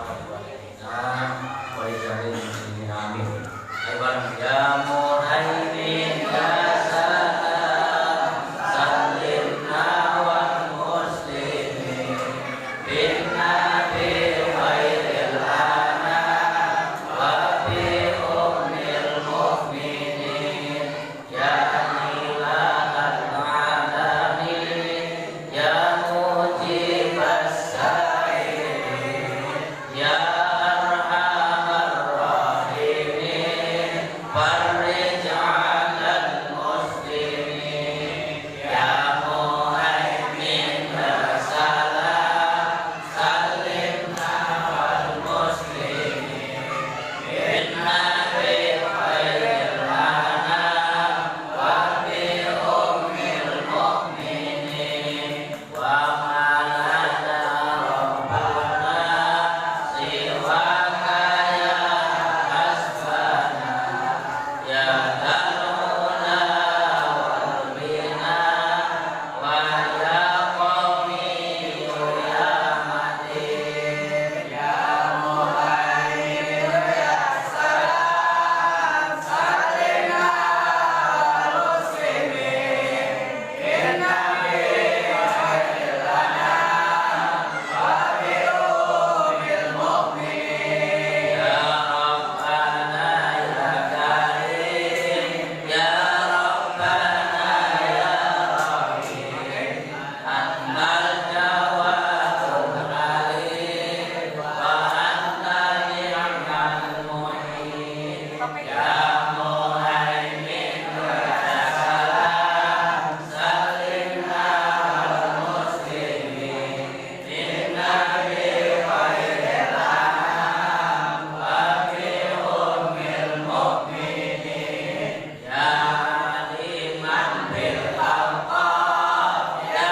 wa liwalidina wa lidzatil muslimin amin. Ayat ya muhaimin ya salam sallimna wal muslimin bin nabi khairil anam wa bi ummil mu'minin ya ilahal alamin ya mujibas sa'ilin ya arhamar rahimin farij 'alal muslimin ya muhaimin ya salam sallimna wal muslimin bin nabi khairil anam wa bi ummil mu'minin wa ma lana rabbana siwaka ya hasbana ya daluna wal bina wa ya qawmi ya matin ya muhaimin ya salam sallimna wal muslimin bin nabi khairil anam wa bi ummil mu'minin ya rabbana ya karim ya rabbana ya rahim antal jawadul alim wa anta ni'mal mu'in ya muhaimin ya salam sallimna wal muslimin bin nabi khairil anam wa bi ummil mu'minin ya aliman bil awqaf ya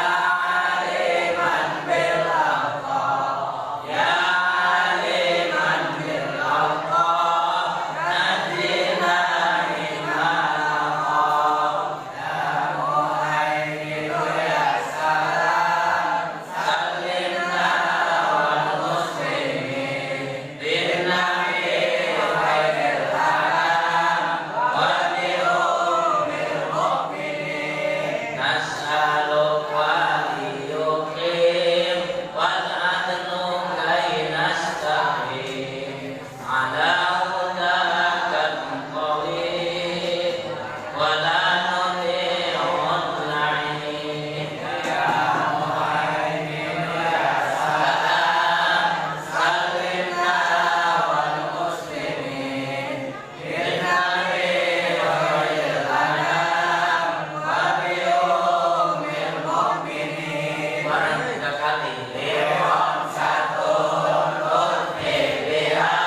aliman bil awqaf ya aliman bil awqaf najina minal awqaf ya muhaimin ya salam sallimna wal muslimin bin nabi khairil anam wa bi ummil mu'minin nas'aluka liyuqim wal adlu kay nastaqim ala hudakal qawim wa la nuti'ul la'in ya muhaimin ya salam sallimna wal muslimin bin nabi khairil anam wa bi ummil mu'minin barang tiga kali lewat satu lutfi biha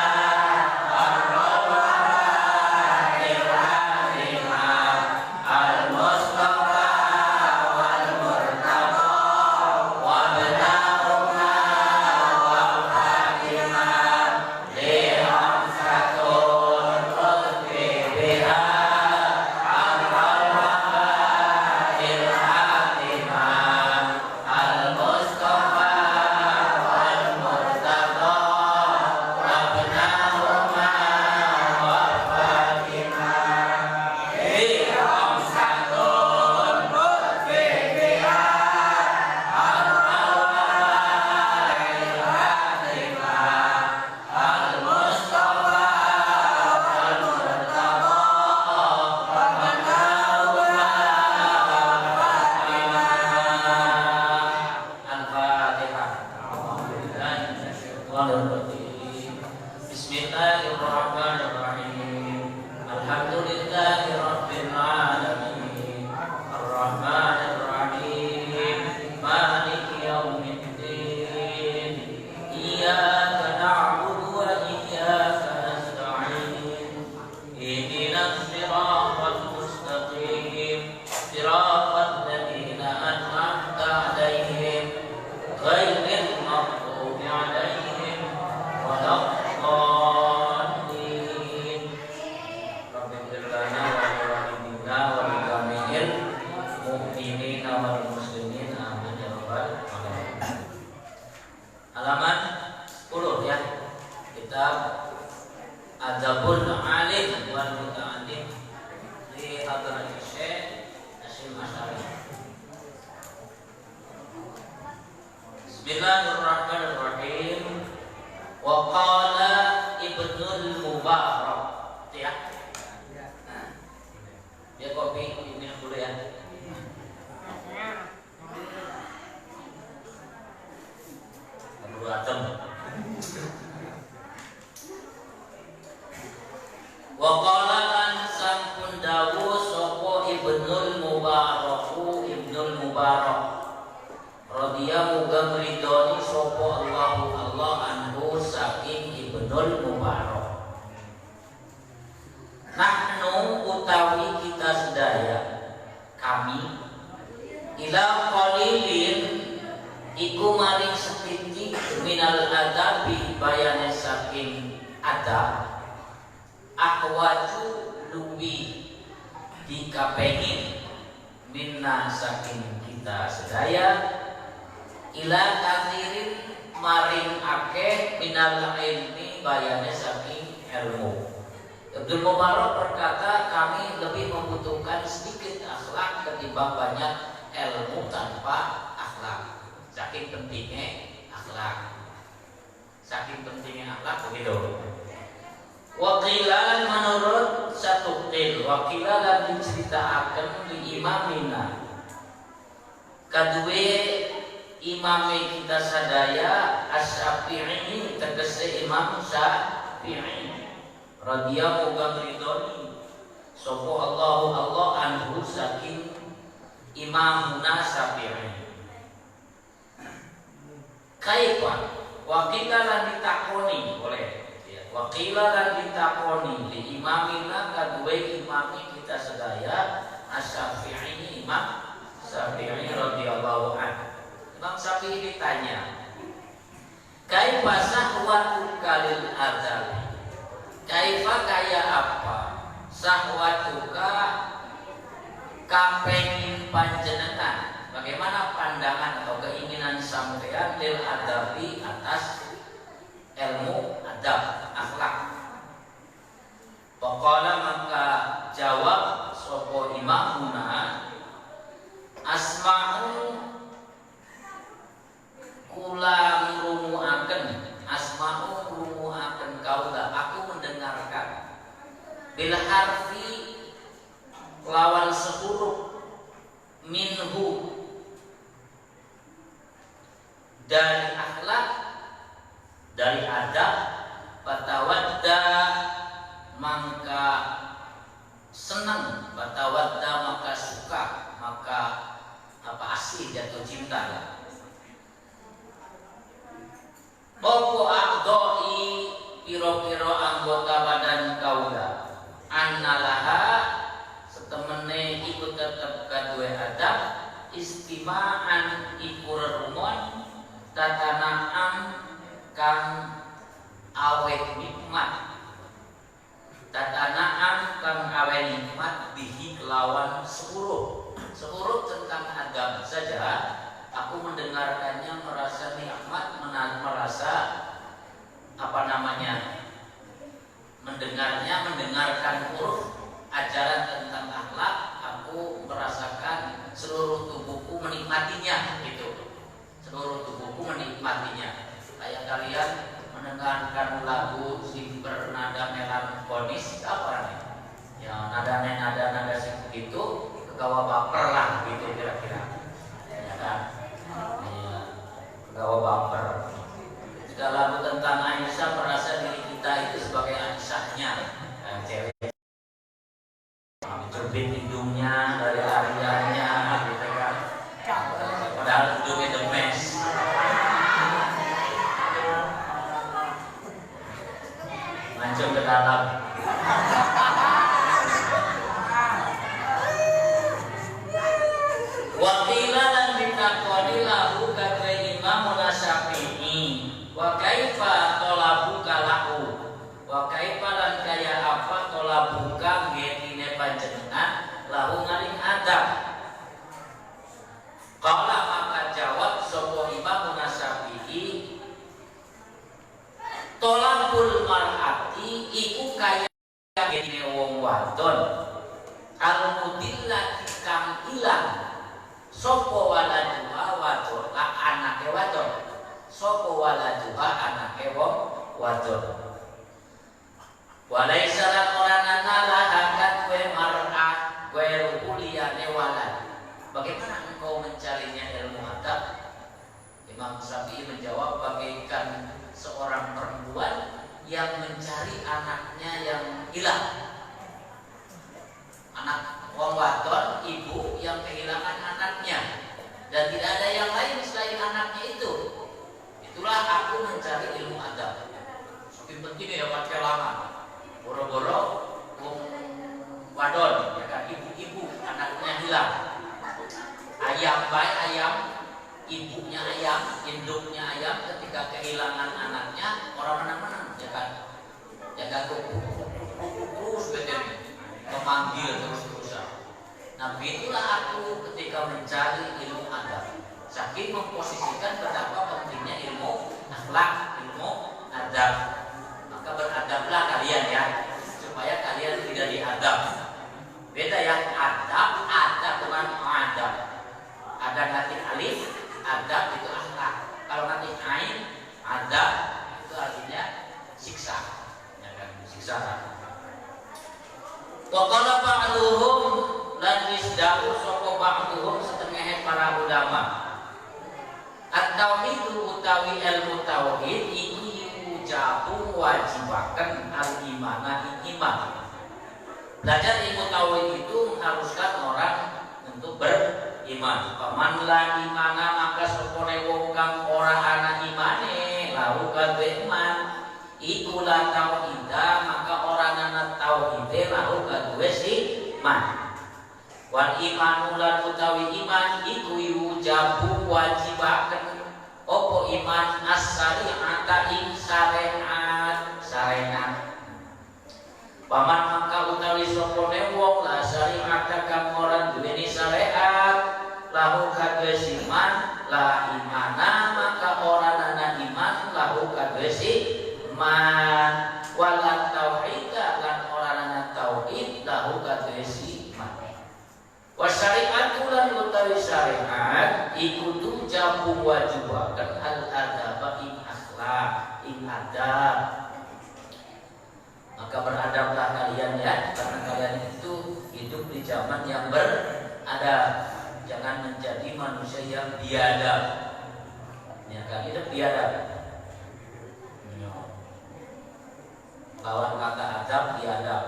ar-rawahil halimah al-mustafa wal murtaba wa benahuma wal halimah lewat satu lutfi biha ar-rawahil halimah al-mustafa wal murtaba wa benahuma wal halimah lewat satu lutfi biha ar-rawahil halimah al-mustafa wal murtaba wa benahuma wal halimah. Al-Fatihah. Bismillahirrahmanirrahim. Alhamdulillahi rabbil alamin. Ar-Rahmanir Rahim. Maliki yaumiddin. Iyyaka na'budu wa iyyaka nasta'in. Ihdinas siratal mustaqim. Siratal ladzina an'amta 'alaihim ghairil maghdubi 'alaihim waladdallin. Rabbil kitab Adabul Alim wal Muta'allim li Hadrati Syekh Hasyim Asy'ari. Bismillahirrahmanirrahim. Wa qala Ibnul Mubarak. Ya. Nah. Dia kopi diminum dulu ya. Perlu adem. Wa qala lan sampun dawuh sapa Ibnul Mubarak radhiya muga ngridoni sapa Allah anhu saking Ibnul Mubarak. Nahnu utawi kita sedaya kami ila qalilin iku maring setitik minal adabi bayane saking adab akwaju luwi dikapengin minna saking kita sedaya ila kathirin maring akeh minal ilmi bayane saking ilmu. Ibnu Mubarak berkata kami lebih membutuhkan sedikit akhlak ketimbang banyak ilmu tanpa akhlak. Saking pentingnya akhlak. Saking pentingnya akhlak begitu. Wakilan menurut satu qil, wakilan dan diceritakan di imamina. Kadue imame kita sadaya Asy-Syafi'i tegese Imam Syafi'i. Radhiya muga ridhoni sapa Allah anhu saking Imamuna Syafi'i. Kaifa wakila lan ditakoni oleh wakila lan ditakoni li imamina kadue imami kita sedaya Asy-Syafi'i Imam Syafi'i radhiyallahu anhu. Imam Syafi'i ditanya, kaifa sahwatuka lil adzab? Kaifa kaya apa sahwatuka kapengin panjenengan? Bagaimana pandangan atau keinginan sampean lil adabi atas ilmu adab akhlak? Pokoknya maka jawab sopo imamuna asma'u kula ngrunguaken asma'u ngrunguaken kaula aku mendengarkan bil harfi lawan sehuruf minhu dari akhlak dari adab batawadda maka senang batawadda maka suka maka asli jatuh cinta. Bopo a'doi piro-piro anggota badan kaula annalaha setemene ikut tetep kadue adab istima'an iku rerumon tatana'am kang awet nikmat tatana'am kang awet nikmat bihi kelawan seluruh tentang adab saja aku mendengarkannya merasa nikmat, merasa mendengarkan huruf ajaran tentang akhlak, aku merasakan seluruh tubuhku menikmatinya gitu. Seluruh tubuhku menikmatinya. Kayak kalian mendengarkan lagu sing bernada melankolis apa nih? Ya nada sing begitu kegawa baper lah gitu kira-kira. Ya kan? Kegawa baper. Jika lagu tentang Aisyah merasa diri kita itu sebagai Aisyahnya, cewek cubit hidungnya dari Aryanya, gitu kan? Padahal hidungnya demes. Mancung ke dalam. Wakila dan ditakoni lahu kadre Imam Syafi'i wa kaifa tolabuka lahu wa kaifa lan kaya apa tolabuka ngetine panjenengan lahu ngaring adab. Qala maka jawab sapa Imam Syafi'i tolabul Aklul mar'ati iku kaya gene wong wadon al-mudillati kang ilang sapa waladuha wadon anake wadon sapa waladuha anake wong wadon walaisa lan ora nana hakat we mar'ah we rupuliyane walad. Bagaimana engkau mencarinya ilmu adab? Imam Syafi'i menjawab bagaikan seorang perempuan yang mencari anaknya yang hilang. Anak wong wadon, ibu yang kehilangan anaknya dan tidak ada yang lain selain anaknya itu. Itulah aku mencari ilmu adab. Saking pentingnya dapat kehilangan. Boro-boro wong wadon, ya kan, ibu-ibu anaknya hilang. Ayam baik ayam, ibunya ayam, induknya ayam ketika kehilangan anaknya orang menang-menang, ya kan? Jaga terus memanggil terus-terusan. Nah, begitulah aku ketika mencari ilmu adab. Saking memposisikan betapa pentingnya ilmu akhlak, ilmu adab. Maka beradablah kalian ya, supaya kalian tidak diadab. Beda yang adab, adab bukan adab. Ada nanti alif, adab itu akhlak. Kalau nanti ain, adab itu artinya siksa. Ya kan, siksa. Wa qala ba'duhum lan isda'u sapa ba'duhum setengah para ulama. At-tauhidu utawi ilmu tauhid iku yujabu wajibaken al-imana iman. Belajar ilmu tauhid itu mengharuskan orang untuk beriman. Paman la imana maka sepone wong kang ora ana imane lahu kadhe iman iku la tauhida maka orang ana tauhide lahu kadhe iman. Wal imanu lan utawi iman iku yujabu wajibaken opo iman as-syari'ata ing syariat. Paman maka utawi sopone wong la syari'ata kang ora duweni syariat lahu kados iman la imana maka ora ana iman lahu kados iman wala tauhid lan ora ana tauhid lahu kados iman. Wa syari'atu lan utawi syariat iku tujabu wajibaken al adab ing akhlak ing adab. Maka beradablah kalian ya, karena kalian itu hidup di zaman yang beradab. Jangan menjadi manusia yang biadab. Ya kan, hidup biadab. Lawan kata adab, biadab.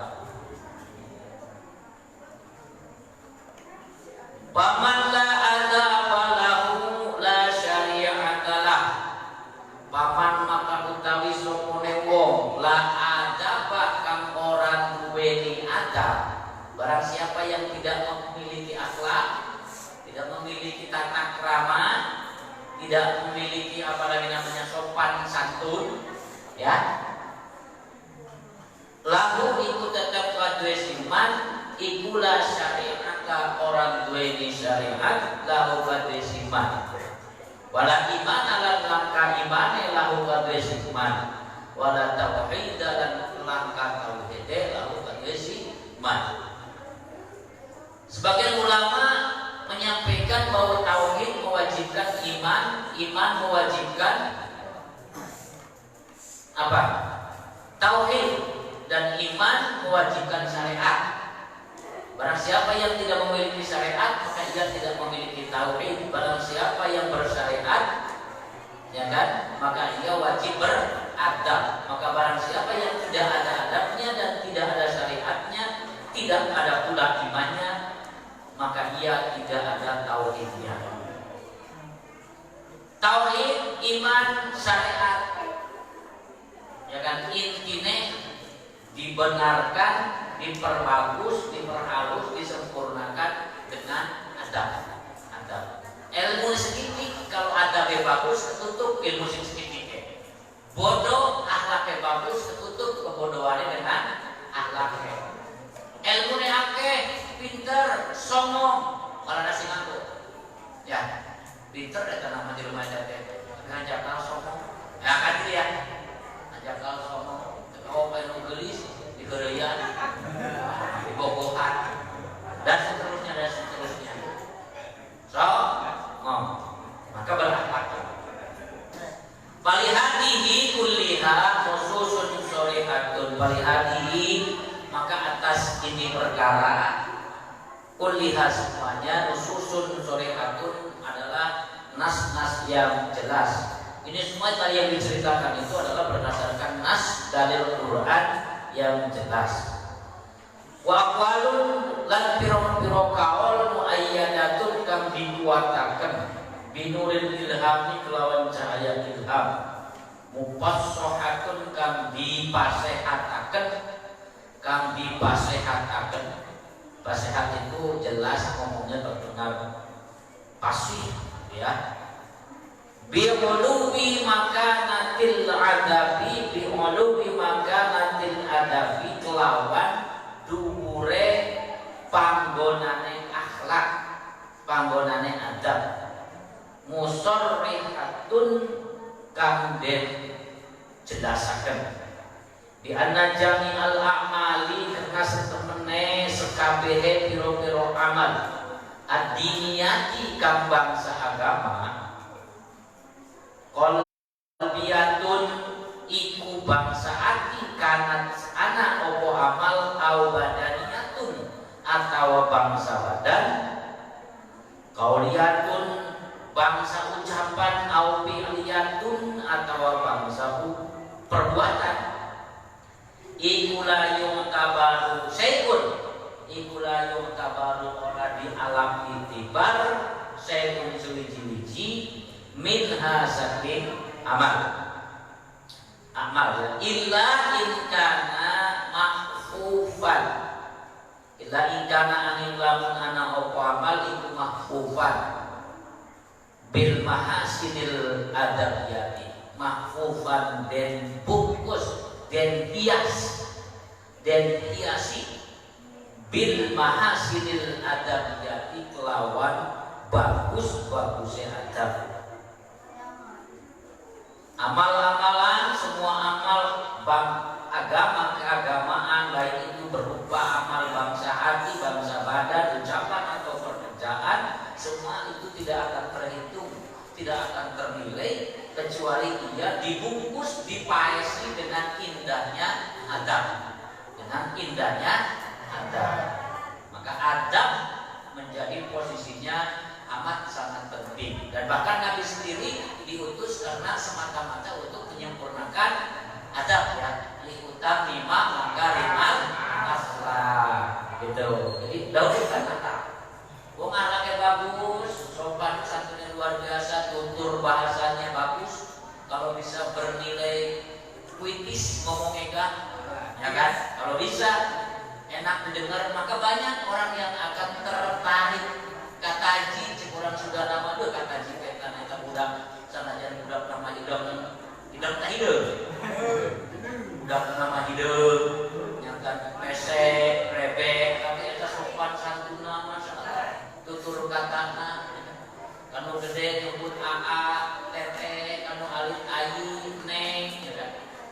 Paman la adaba lahu la syari'atalah. Paman maka utawi sopone wong la adaba kang ora duweni adab. Barang siapa yang tidak memiliki akhlak, tidak memiliki tata krama, tidak memiliki apalagi namanya sopan santun, ya. Lalu itu tetap kadue siman, ikulah syariat orang duweni syariat, lalu kadue siman. Wala iman lan langkah imane lahu kadue siman, wala tauhid lan langkah tauhid lahu kadue siman. Sebagian ulama menyampaikan bahwa tauhid mewajibkan iman, iman mewajibkan apa? Tauhid, dan iman mewajibkan syariat. Barang siapa yang tidak memiliki syariat maka ia tidak memiliki tauhid. Barang siapa yang bersyariat, ya kan, maka ia wajib beradab. Maka barang siapa yang tidak ada adabnya dan tidak ada syariatnya, tidak ada pula imannya, maka ia tidak ada tauhidnya. Tauhid, iman, syariat, ya kan, intinya dibenarkan, diperbagus, diperhalus, disempurnakan dengan adab. Ilmu sedikit, kalau adabnya bagus, ketutup ilmu sedikit. Bodoh, akhlaknya bagus, ketutup kebodohannya dengan akhlaknya. Ilmu akeh, pinter, sombong, malah nasi nganggur. Ya, pinter itu nama di rumah jatuh. Ngajak kau sombong, ya kan dia. Ngajak kau sombong, walihadi, maka atas ini perkara kulliha semuanya nususun shorihatun adalah nas-nas yang jelas. Ini semua tadi yang diceritakan itu adalah berdasarkan nas dalil Quran yang jelas. Wa aqwalun lan piro-piro kaul muayyadatun kang dikuataken binuril ilhami kelawan cahaya ilham, mufasshahatun kang dipasehataken, Pasehat itu jelas ngomongnya terdengar fasih ya. Bi'uluwi makanatil adabi, bi'uluwi makanatil adabi kelawan dhuwure panggonane akhlak, panggonane adab. Musarrihatun kang den jelasaken di anna jami'al a'mali karena setemene sekabehe piro-piro amal ad-diniyati kang bangsa agama qalbiyatun iku bangsa ati kanat ana opo amal au badaniyatun atawa bangsa badan, qauliyatun bangsa ucapan au fi'liyatun atawa bangsa perbuatan. Iku la yu'tabaru syai'un, iku la yu'tabaru ora di alam itibar syai'un suwiji-wiji minha saking amal ya, illa in kana mahfufan, illa in kana angin lamun ana opo amal iku mahfufan bil mahasinil adabiyati, mahfufan den bungkus dan hiasi bil mahasinil adabiyati kelawan bagus-bagusnya adab. Amal-amalan, semua amal agama keagamaan, baik itu berupa amal bangsa hati, bangsa badan, ucapan atau pekerjaan, semua itu tidak akan terhitung, tidak akan ternilai kecuali ia dibungkus, dipaesi dengan indahnya adab, Maka adab menjadi posisinya amat sangat penting, dan bahkan Nabi sendiri diutus karena semata-mata untuk menyempurnakan adab ya, lihutam lima makarimal akhlak gitu. Jadi Daud kan kata, wong anaknya bagus, sopan santunnya luar biasa, tutur bahasanya bagus, kalau bisa bernilai puitis ngomongnya kan, ya kan? Kalau bisa enak didengar, maka banyak orang yang akan tertarik. Kataji, orang sudah nama deh kataji kaitan eta budak sanajan budak nama hidung tak hidup, budak nama hidup, nyata pesek, rebek, tapi eta sopan santuna masalah tutur katana, kanu gede nyebut AA, tete, kanu alit ayi, neng,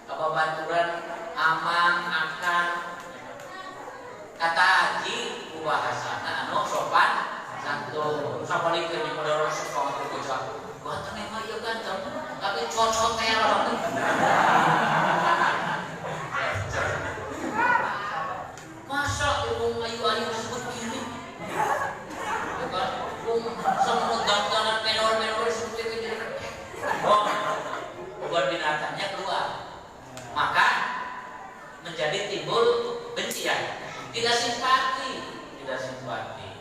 kababaturan, amang, akan, kata haji, bahasana anu sopan santun, sapalikeun yang pada orang suka untuk bocah, buatan yang aja ganteng, tapi cocok teror. Masa ilmu ayu-ayu disebut gini? Semua gantangan menor-menor disebut gini. Oh, buat binatangnya keluar, maka menjadi timbul benci ya, tidak simpati.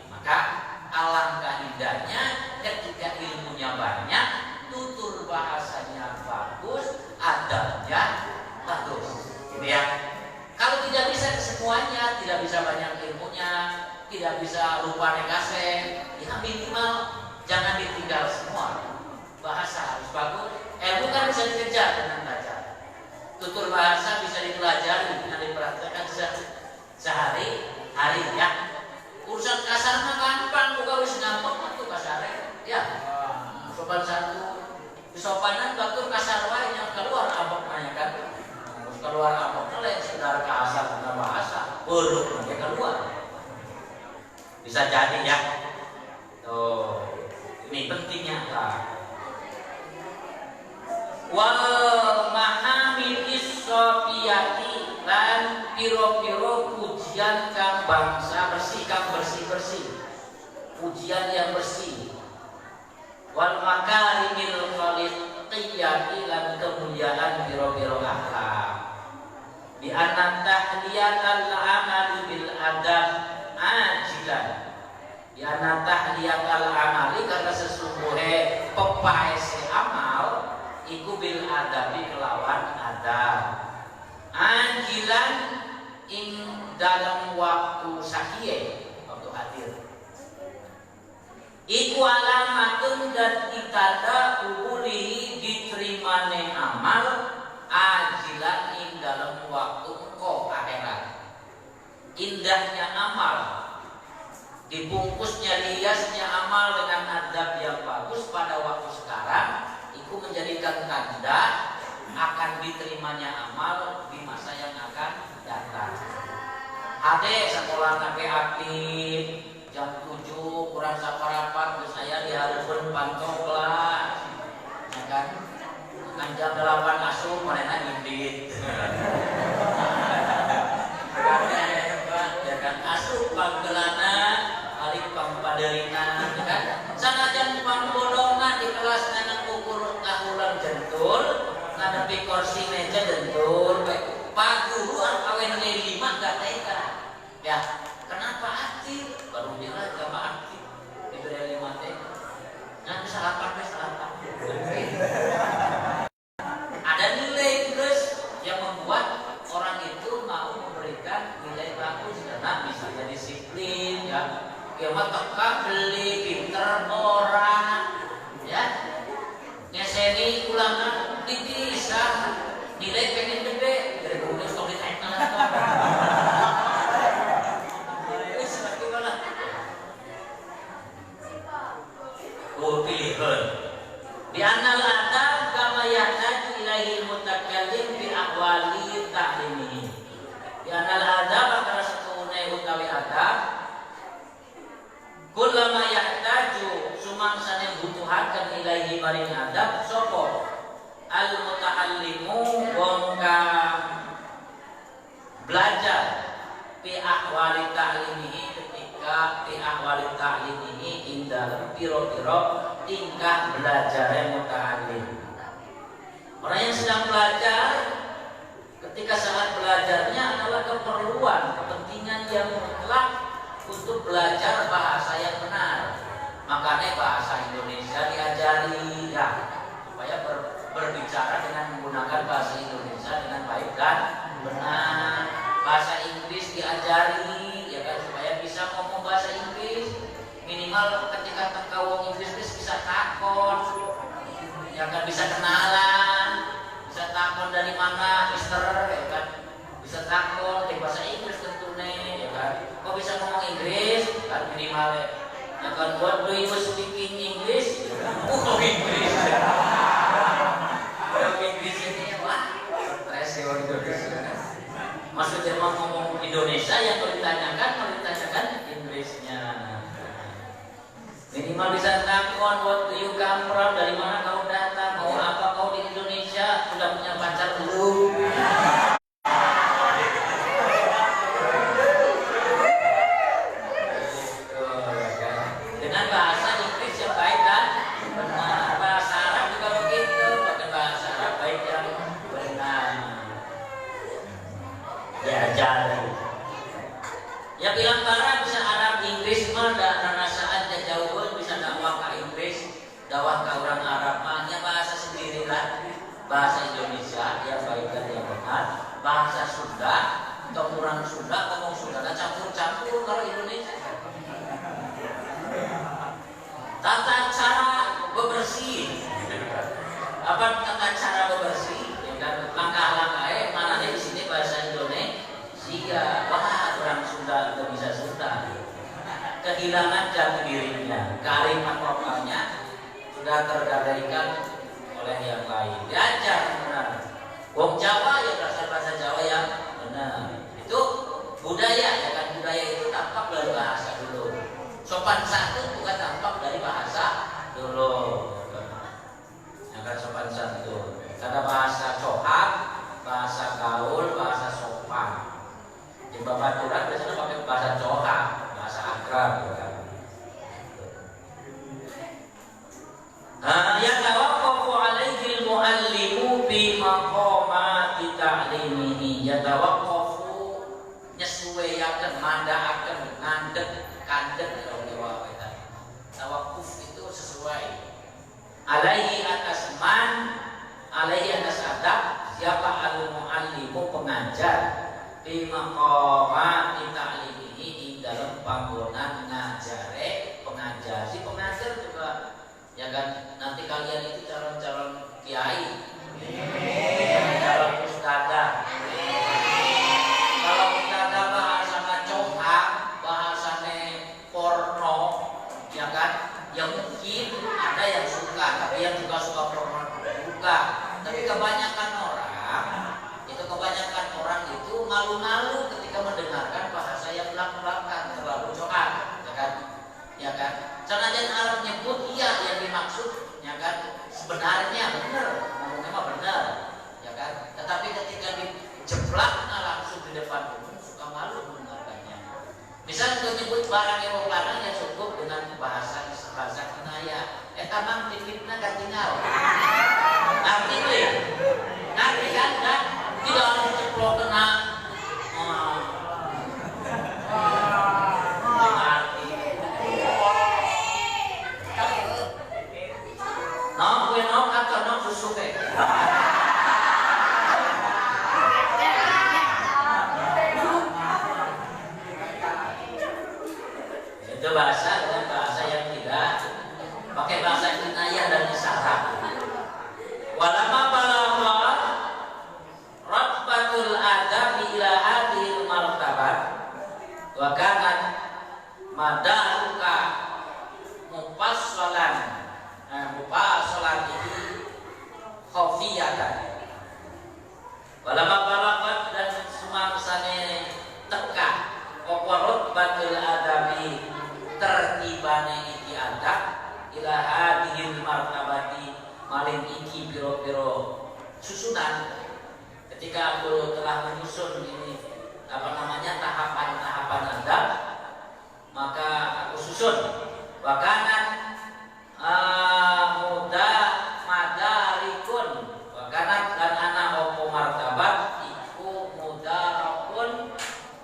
Maka alangkah indahnya ketika ilmunya banyak, tutur bahasanya bagus, adabnya bagus, gitu ya. Kalau tidak bisa semuanya, tidak bisa banyak ilmunya, tidak bisa lupa nekase, ya minimal jangan ditinggal semua. Bahasa harus bagus, ilmu kan bisa dikejar dengan baca. Tutur bahasa bisa dipelajari dengan dipraktekkan sehari-hari ya. Urusan kasar mah gampang, bukan wis gampang tuh kasare. Ya. Sopan satu, kesopanan batur kasar wae yang keluar abok nanya kan. Keluar abok lain sekedar kasar dengan bahasa, buruk nanti keluar. Bisa jadi ya. Tuh, ini pentingnya lah. Wal mahamidis sofiyati lan piro-piro pujian kang bangsa bersih, kang bersih-bersih, pujian yang bersih. Wal makarimil khaliqiyati lan kemuliaan piro-piro akhlak. Bi anna tahliyatal amali bil adab ajilan. Bi anna tahliyatal amali karena sesungguhnya pepaese amal iku bil adabi kelawan adab. Ajilan ing dalam waktu sakiye, waktu hadir. Iku alamatun dan itanda ulihi diterimane amal ajilan ing dalam waktu engkau akhirat. Indahnya amal, dibungkusnya hiasnya amal dengan adab yang bagus pada waktu sekarang, itu menjadikan tanda akan diterimanya amal di masa yang akan datang. Ade sekolah sampai aktif jam 7 kurang saparapat terus saya diharuskan pantau kelas, ya kan? Kan jam 8 asup mana ngindit. Ya kan asup panggelana, hari pangpaderina, ya kan? Sanajan pangbolongan di kelas nang ukur tahulan jentul, ngadepi kursi meja jentul, Pak Guru awen 5 gak tega. Ya, kenapa aktif? Baru bilang gak aktif. Diberi 5 tega. Nanti salah pakai. Ada nilai terus yang membuat orang itu mau memberikan nilai bagus karena misalnya disiplin, ya, kemat teka beli pinter orang, ya, ngeseni ulangan dipisah, nilai pengen gede, dari kemudian stok ditaikkan. Pilihan di anal adab kama yahtaju ilaihi mutakallim bi ahwali ta'limihi. Di anal adab antara setune utawi adab kullama yahtaju sumangsane butuhaken ilaihi maring adab sapa al muta'allimu wong kang belajar bi ahwali ta'limihi ketika bi ahwali ta'limihi ing dalem piro-piro tingkah belajarnya muta'allim. Orang yang sedang belajar ketika saat belajarnya adalah keperluan, kepentingan yang mutlak untuk belajar bahasa yang benar. Makanya bahasa Indonesia diajari, ya, supaya berbicara dengan menggunakan bahasa Indonesia dengan baik dan benar. Bahasa Inggris diajari, ya kan, supaya bisa ngomong bahasa Inggris. Minimal ketika teka wong Inggris bisa takon, ya kan, bisa kenalan, bisa takon dari mana Mister, ya kan, bisa takon di bahasa Inggris tentunya, ya kan, kok bisa ngomong Inggris, kan minimal, ya kan, what do you speaking English? Inggris, Inggris ini wah, stres ya orang Indonesia. Maksudnya mau ngomong Indonesia yang kalau ditanyakan Inggrisnya. Minimal bisa takon, what do you come from, dari mana kau datang, mau apa kau di Indonesia, sudah punya pacar belum? Dengan bahasa Inggris yang baik dan benar, bahasa Arab juga begitu, pakai bahasa Arab baik yang benar. Diajar. Ya bilang para bisa Arab Inggris mah karena saatnya jauh bisa dakwah ke Inggris, dakwah ke orang Arab mahnya bahasa sendirilah, bahasa Indonesia yang baik dan yang benar, bahasa Sunda atau orang Sunda ngomong Sunda campur-campur kalau Indonesia. Tata cara bebersih, apa tata cara bebersih? Ya kan, langkah-langkahnya mana di sini bahasa Indonesia, wah orang Sunda tidak bisa Sunda. Kehilangan jati dirinya, kalimat lokalnya sudah tergadaikan oleh yang lain. Diajar benar. Wong Jawa ya bahasa Jawa yang benar. Itu budaya, ya kan, budaya itu tampak dari bahasa dulu. Sopan santun juga tampak dari bahasa dulu. Ya kan, sopan santun. Ada bahasa cohab, bahasa gaul, bahasa sopan. babaturan biasanya pakai bahasa Jawa, bahasa akrab ya. Yang tawaqqafu alaihi al-muallimu bi maqamati ta'limihi, ya tawaqqafu nyesuaiaken mandhakaken ngandhek kandhek kalau Jawa kita. Tawakkuf itu sesuai alaihi atas man, alaihi atas adab siapa al-muallimu pengajar bi maqamati ta'limihi di dalam panggonan ngajare pengajar. Si pengajar juga ya kan, nanti kalian itu calon-calon kiai, calon ustadzah. Kalau ustadzah bahasanya cohak, bahasanya porno, ya kan, yang mungkin ada yang suka, tapi yang juga suka porno juga. Tapi kebanyakan orang itu malu-malu ketika mendengarkan bahasa yang belak-belakan, terlalu cohak, ya kan. Senajan Arab nyebut iya yang dimaksud, ya kan, sebenarnya benar, ngomongnya mah benar, ya kan. Tetapi ketika dijeblaknya langsung di depan umum suka malu mendengarkannya. Misalnya untuk nyebut barang yang larang ya cukup dengan bahasa kinaya. Tamang titipna katingal. Arti itu ya, arti kan, tidak harus ceplok kena. Itu bahasa dengan bahasa yang tidak pakai bahasa kinayah dan isyarat. Walama balagha rabbatul adab ila hadhil martabat wa kanat madaruka mufassalan ini khafiyatan. Walama balagha dan sumangsane teka qawarat batul adabi tertibane iki adab ila hadhil martabati maling iki biro-biro susunan. Ketika aku telah menyusun ini tahapan-tahapan adab, maka aku susun wakanan muda madarikun wakanan dan anak opo martabat iku mudarakun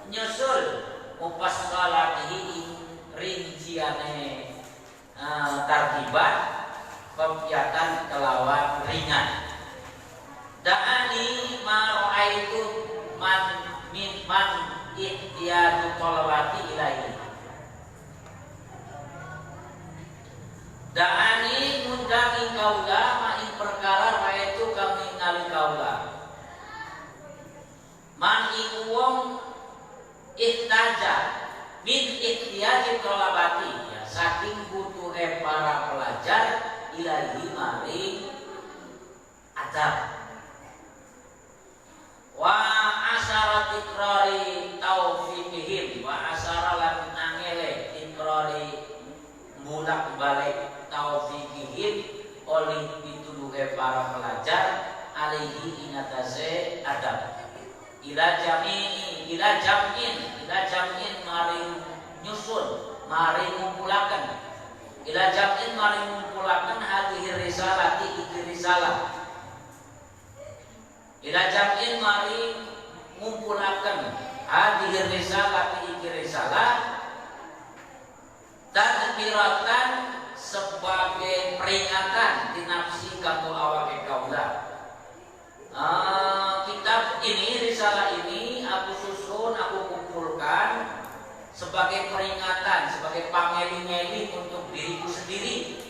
nyusul mufassalatihi rinciane tartibat kegiatan kelawan ringan. Da'ani ma'ra'aitu man ihtiyatu tolawati ilaihi. Da'ani ngundangi kaula ma'in perkara ra'aitu kami ngali kaula. Man iku wong ihtaja min ihtiyati tolawati, ya, saking butuhe para pelajar ilahi maring adab. Wa asyara tikrari taufiqihim, wa asyara lan angele tikrari mulak balik taufiqihim oleh pituduhe para pelajar alaihi ingatase adab. Ila jamin maring nyusun maring ngumpulaken, ila jamin maring ngumpulaken hadhihi risalati iki risalah, ila jamin maring ngumpulaken hadhihi risalati iki risalah tadbiratan sebagai peringatan dinafsi kanggo awake kaula. Kitab ini, risalah ini aku susun, aku kumpulkan sebagai peringatan, sebagai pangeli-ngeli untuk diriku sendiri.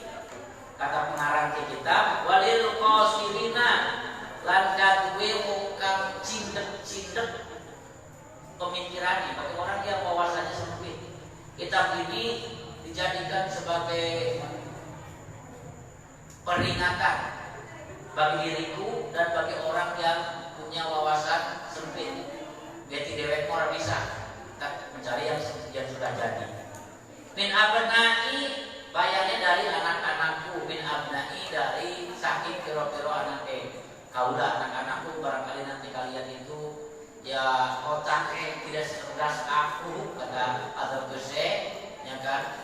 Kata pengarang kitab, walil qasilina lan kadue mukang cindek-cindek pemikirannya bagi orang yang wawasannya sempit. Kitab ini dijadikan sebagai peringatan bagi diriku dan bagi orang yang punya wawasan sempit. Beti dewek orang bisa mencari yang sudah jadi. Min abnai bayarnya dari anak-anakku, min abnai dari saking kiro-kiro anaknya. Kaulah anak-anakku, barangkali nanti kalian itu ya otaknya tidak sekelas aku kata Adab Gese, ya kan,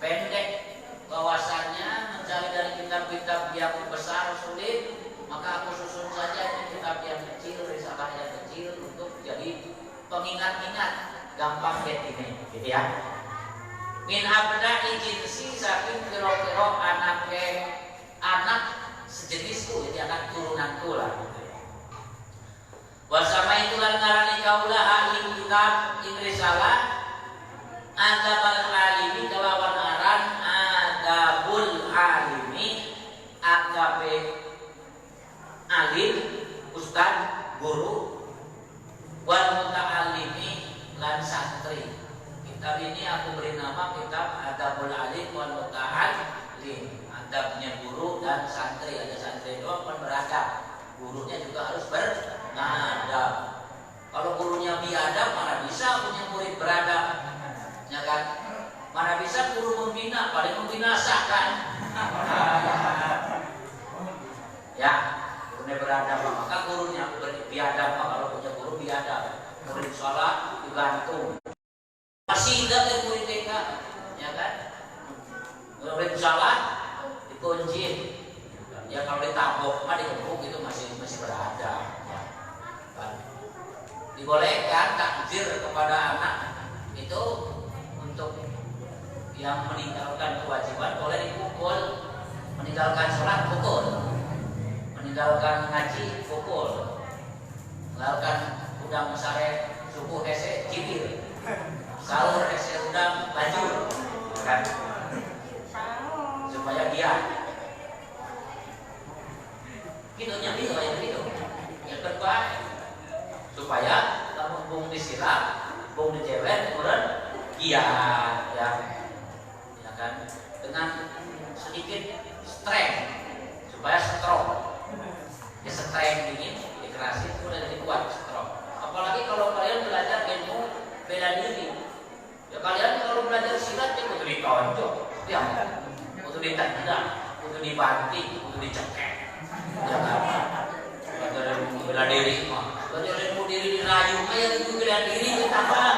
pendek wawasannya, mencari dari kitab-kitab yang besar sulit, maka aku susun saja ini kitab yang kecil, risalah yang kecil untuk jadi pengingat-ingat, gampang get ini, gitu ya. Min abda ijinsi saking kira-kira anak sejenisku, jadi anak turunanku lah. Wasama itulah ngarani kaulah ing kitab ing risalah adabul alimi kelawan aran adabul alimi, adabe alim, ustad, guru, wal muta'allimi lan santri. Kitab ini aku beri nama kitab adabul alim wal muta'allim, adabnya guru dan santri. Ada santri doang kan beradab, gurunya juga harus beradab. Kalau gurunya biadab, mana bisa punya murid beradab, ya kan? Mana bisa guru membina, paling membinasakan. Ya, gurunya beradab, maka gurunya biadab. Kalau punya guru biadab, murid sholat digantung. Masih tidak murid TK, ya kan? Murid sholat dikunci. Ya kalau ditabok, mah dikepuk itu masih beradab. Ya. Dibolehkan takzir kepada anak itu untuk yang meninggalkan kewajiban boleh dipukul, meninggalkan sholat pukul, meninggalkan ngaji pukul, meninggalkan udang sare subuh hese cibir, sahur hese udang bajur, kan? Supaya dia gitu nyambi kayak gitu. Yang kedua supaya kamu bung disiram, bung dijewer, kemudian giat, ya kan, dengan sedikit strength supaya strong. Ya strength dingin, dikerasin, kemudian jadi kuat, strong. Apalagi kalau kalian belajar ilmu bela diri, ya kalian kalau belajar silat ya butuh ditonjok, ya, butuh ditendang, butuh dibanting, butuh dicekek. Ya kan? Belajar ilmu bela diri mah, belajar ilmu diri dirayu, kayak itu bela diri kita mah.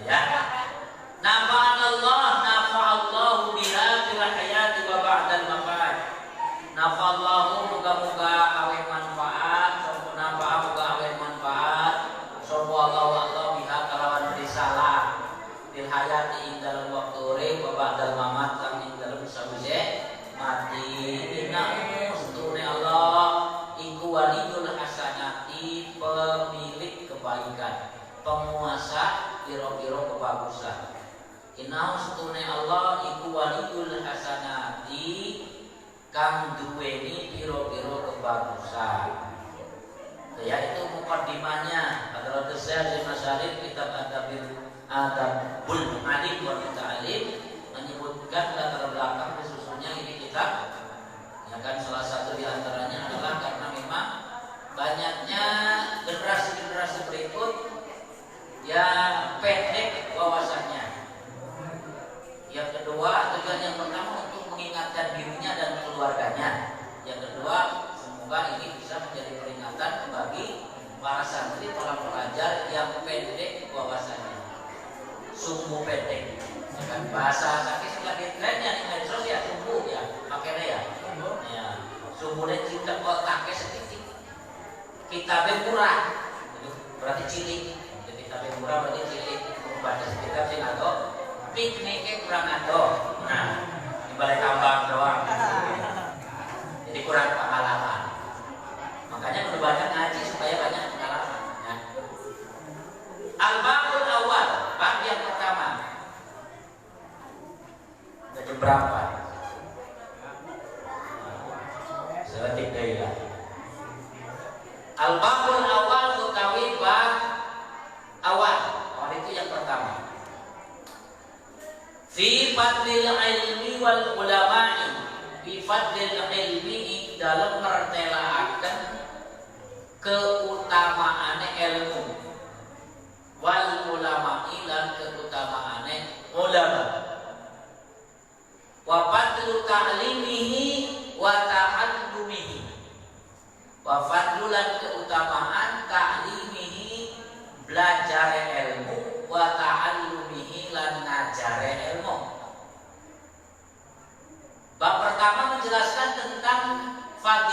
Ya. Nafa'allahu biha fil hayati wa ba'dal mamat. Nafa'allahu muga-muga awe manfaat, nafa'a muga awe manfaat. Sallallahu biha kalawan risalah fil hayati ing dalam waktu urip wa ba'dal mamat kang ing dalam sawise mati. Inna ustune Allah iku waliyul hasanati, pemilik kebaikan, penguasa piro-piro kebagusan. Inna ustune Allah iku waliyul hasanati, kang duweni piro-piro kebagusan. Yaitu mukaddimahnya adalah Syekh Masyarif kitab Adabul Alim wa Ta'alim menyebutkan latar belakang sesungguhnya ini kitab. Ya kan, salah satu di antaranya adalah karena memang banyaknya generasi-generasi berikut yang pendek wawasannya. Yang kedua, tujuan yang pertama untuk mengingatkan dirinya dan keluarganya. Yang kedua, semoga ini bisa menjadi peringatan bagi para santri, para pelajar yang pendek wawasannya, sumbu pendek. Ya kan, bahasa sakit sudah ditrennya di medsos ya, sumbu ya, pakainya ya. Ya, sumbunya cinta otaknya sedikit. Kitabnya murah, berarti cilik. Kitabnya murah berarti cilik. Baca kitab sih atau pikniknya kurang atau, nah di balai kambang doang. Jadi kurang pengalaman. Makanya perlu banyak ngaji supaya banyak pengalaman. Ya. Al-babul awal, bab yang pertama. Jam berapa? Seletik deh ya. Al-babul awal utawi bab awal. Awal itu yang pertama. Fi fadlil ilmi wal ulama'i, fi fadlil ilmi dalam mertelaaken keutamaane ilmu, wal ulama'i dan keutamaane ulama. Wa fadlu ta'limihi wa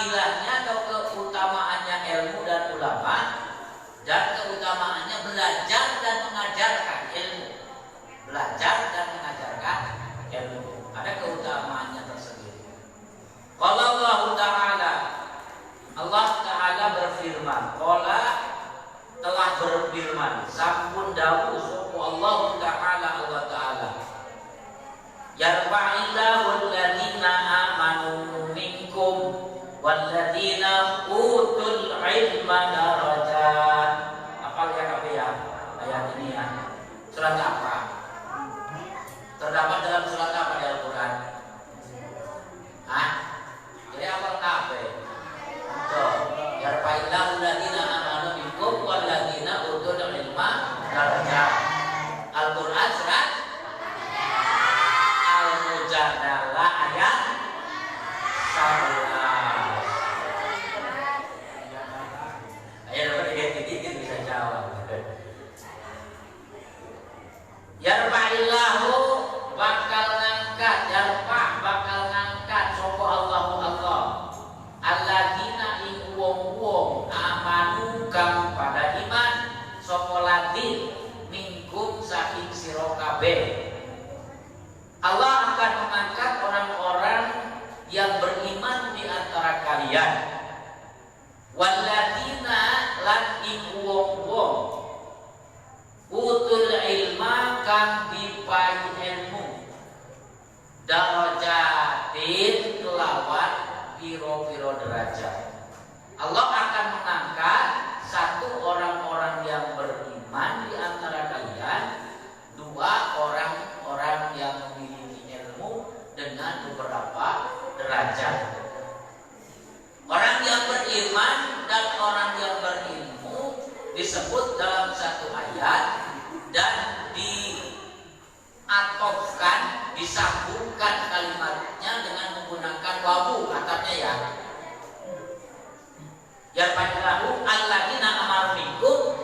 fadilahnya atau keutamaannya ilmu dan ulama, dan keutamaannya belajar dan mengajarkan ilmu. Belajar dan mengajarkan ilmu. Ada keutamaannya tersendiri. Qala Allah Ta'ala, Allah Ta'ala berfirman, qala telah berfirman, sampun dawuh sapa Allah Ta'ala, Allah Ta'ala, yarfa'illahu alladziina aamanu minkum walladziina utul ilma darajat. Apa ya ayat ini ya? Surat apa? Terdapat dalam surat apa di Al-Quran? Hah? Jadi apa kabeh? Tuh, yarfa'illahu alladziina aamanu minkum walladziina utul ilma darajat. Al-Quran surat Al-Mujadalah ayat 11. Ayat apa dikit-dikit bisa jawab. Yarfa'illahu bakal ngangkat, bakal ngangkat sapa Allahu Allah. Alladzina ing wong-wong amanu kang pada iman, sapa ladin minkum saking sira kabeh. Allah akan mengangkat orang-orang yang beriman di antara kalian. Walladzina lan ing wong-wong utul ilma kang dipayu ilmu, darajatin kelawan piro-piro derajat. Allah akan mengangkat satu orang-orang yang beriman di antara kalian, dua orang-orang yang memiliki ilmu dengan beberapa derajat. Orang yang beriman dan orang yang berilmu disebut dalam satu ayat dan diatofkan, disambungkan kalimatnya dengan menggunakan wawu, katanya ya. Ya fa'alahu alladzina amaru minkum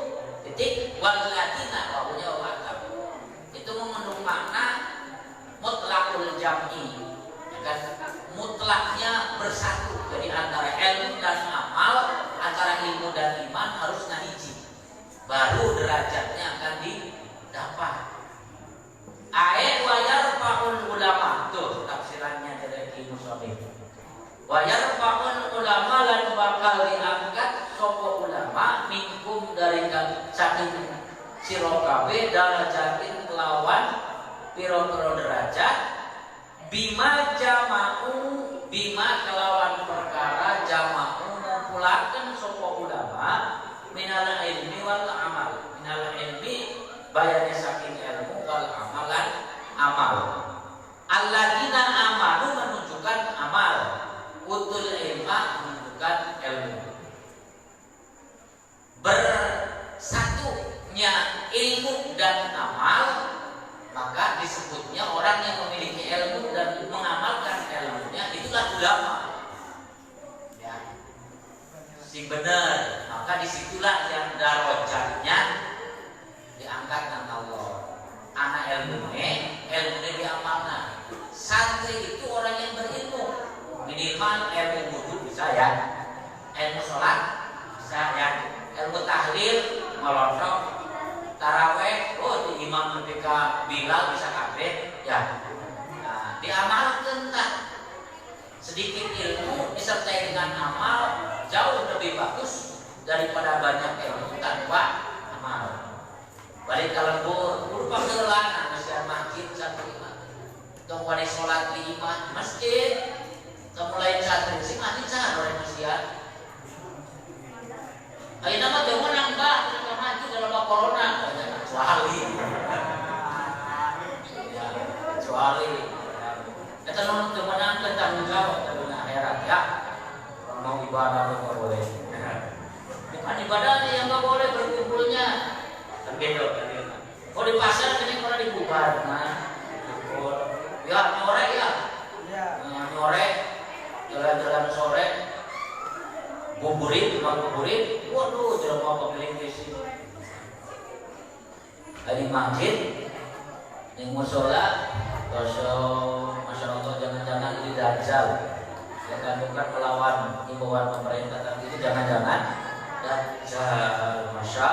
titik walladzina, wawunya wawu. Itu mengandung makna mutlaqul jam'i, ya kan? Mutlaknya bersatu. Jadi antara ilmu dan amal, antara ilmu dan iman harus nahiji, baru derajatnya akan didapat. Ayat wa yarfa'ul ulama, tuh tafsirannya dari Musabih. Wa yarfa'ul ulama lan bakal diangkat sapa ulama minkum dari saking sira kabeh darajatin kelawan pira-pira derajat, bima jama'u, bima kelawan perkara jama'u ngumpulaken sapa ulama minal ilmi wal amal. Minal ilmi bayane saking ilmu, wal amalan amal. Alladzina amanu menunjukkan amal, utul ilma menunjukkan ilmu. Bersatunya ilmu dan amal, maka disebutnya orang yang memiliki ilmu dan mengamalkan ilmunya, itulah ulama. Ya, si benar, maka disitulah yang darajatnya diangkat dengan Allah. Anak ilmunya diamalkan. Santri itu orang yang berilmu, minimal ilmu wudu bisa ya, ilmu sholat bisa ya, ilmu tahlil melontok, taraweh, oh di imam ketika Bilal bisa kabeh ya. Nah, diamalkan tak? Sedikit ilmu disertai dengan amal jauh lebih bagus daripada banyak ilmu tanpa amal. Balik ke lembur, berupa kelana masjid masjid satu imam. Tong wali sholat di imam masjid, mulai santri sih masjid sana oleh masjid. Ayo nama jangan nambah kita maju dalam corona, kecuali kita nonton menang tanggung jawab dalam akhirat ya. Kalau mau ibadah nggak boleh, bukan ibadahnya yang nggak boleh berkumpulnya. Kan gitu. Kalau di pasar ini kalau dibubar, ya nyorek ya, nyorek jalan-jalan sore. Buburit, tukang buburit, waduh, jangan mau pemilik di sini. Di masjid, di musola, masya Allah, jangan-jangan ini dajjal, ya kan bukan melawan himbauan pemerintah, tapi itu jangan-jangan masya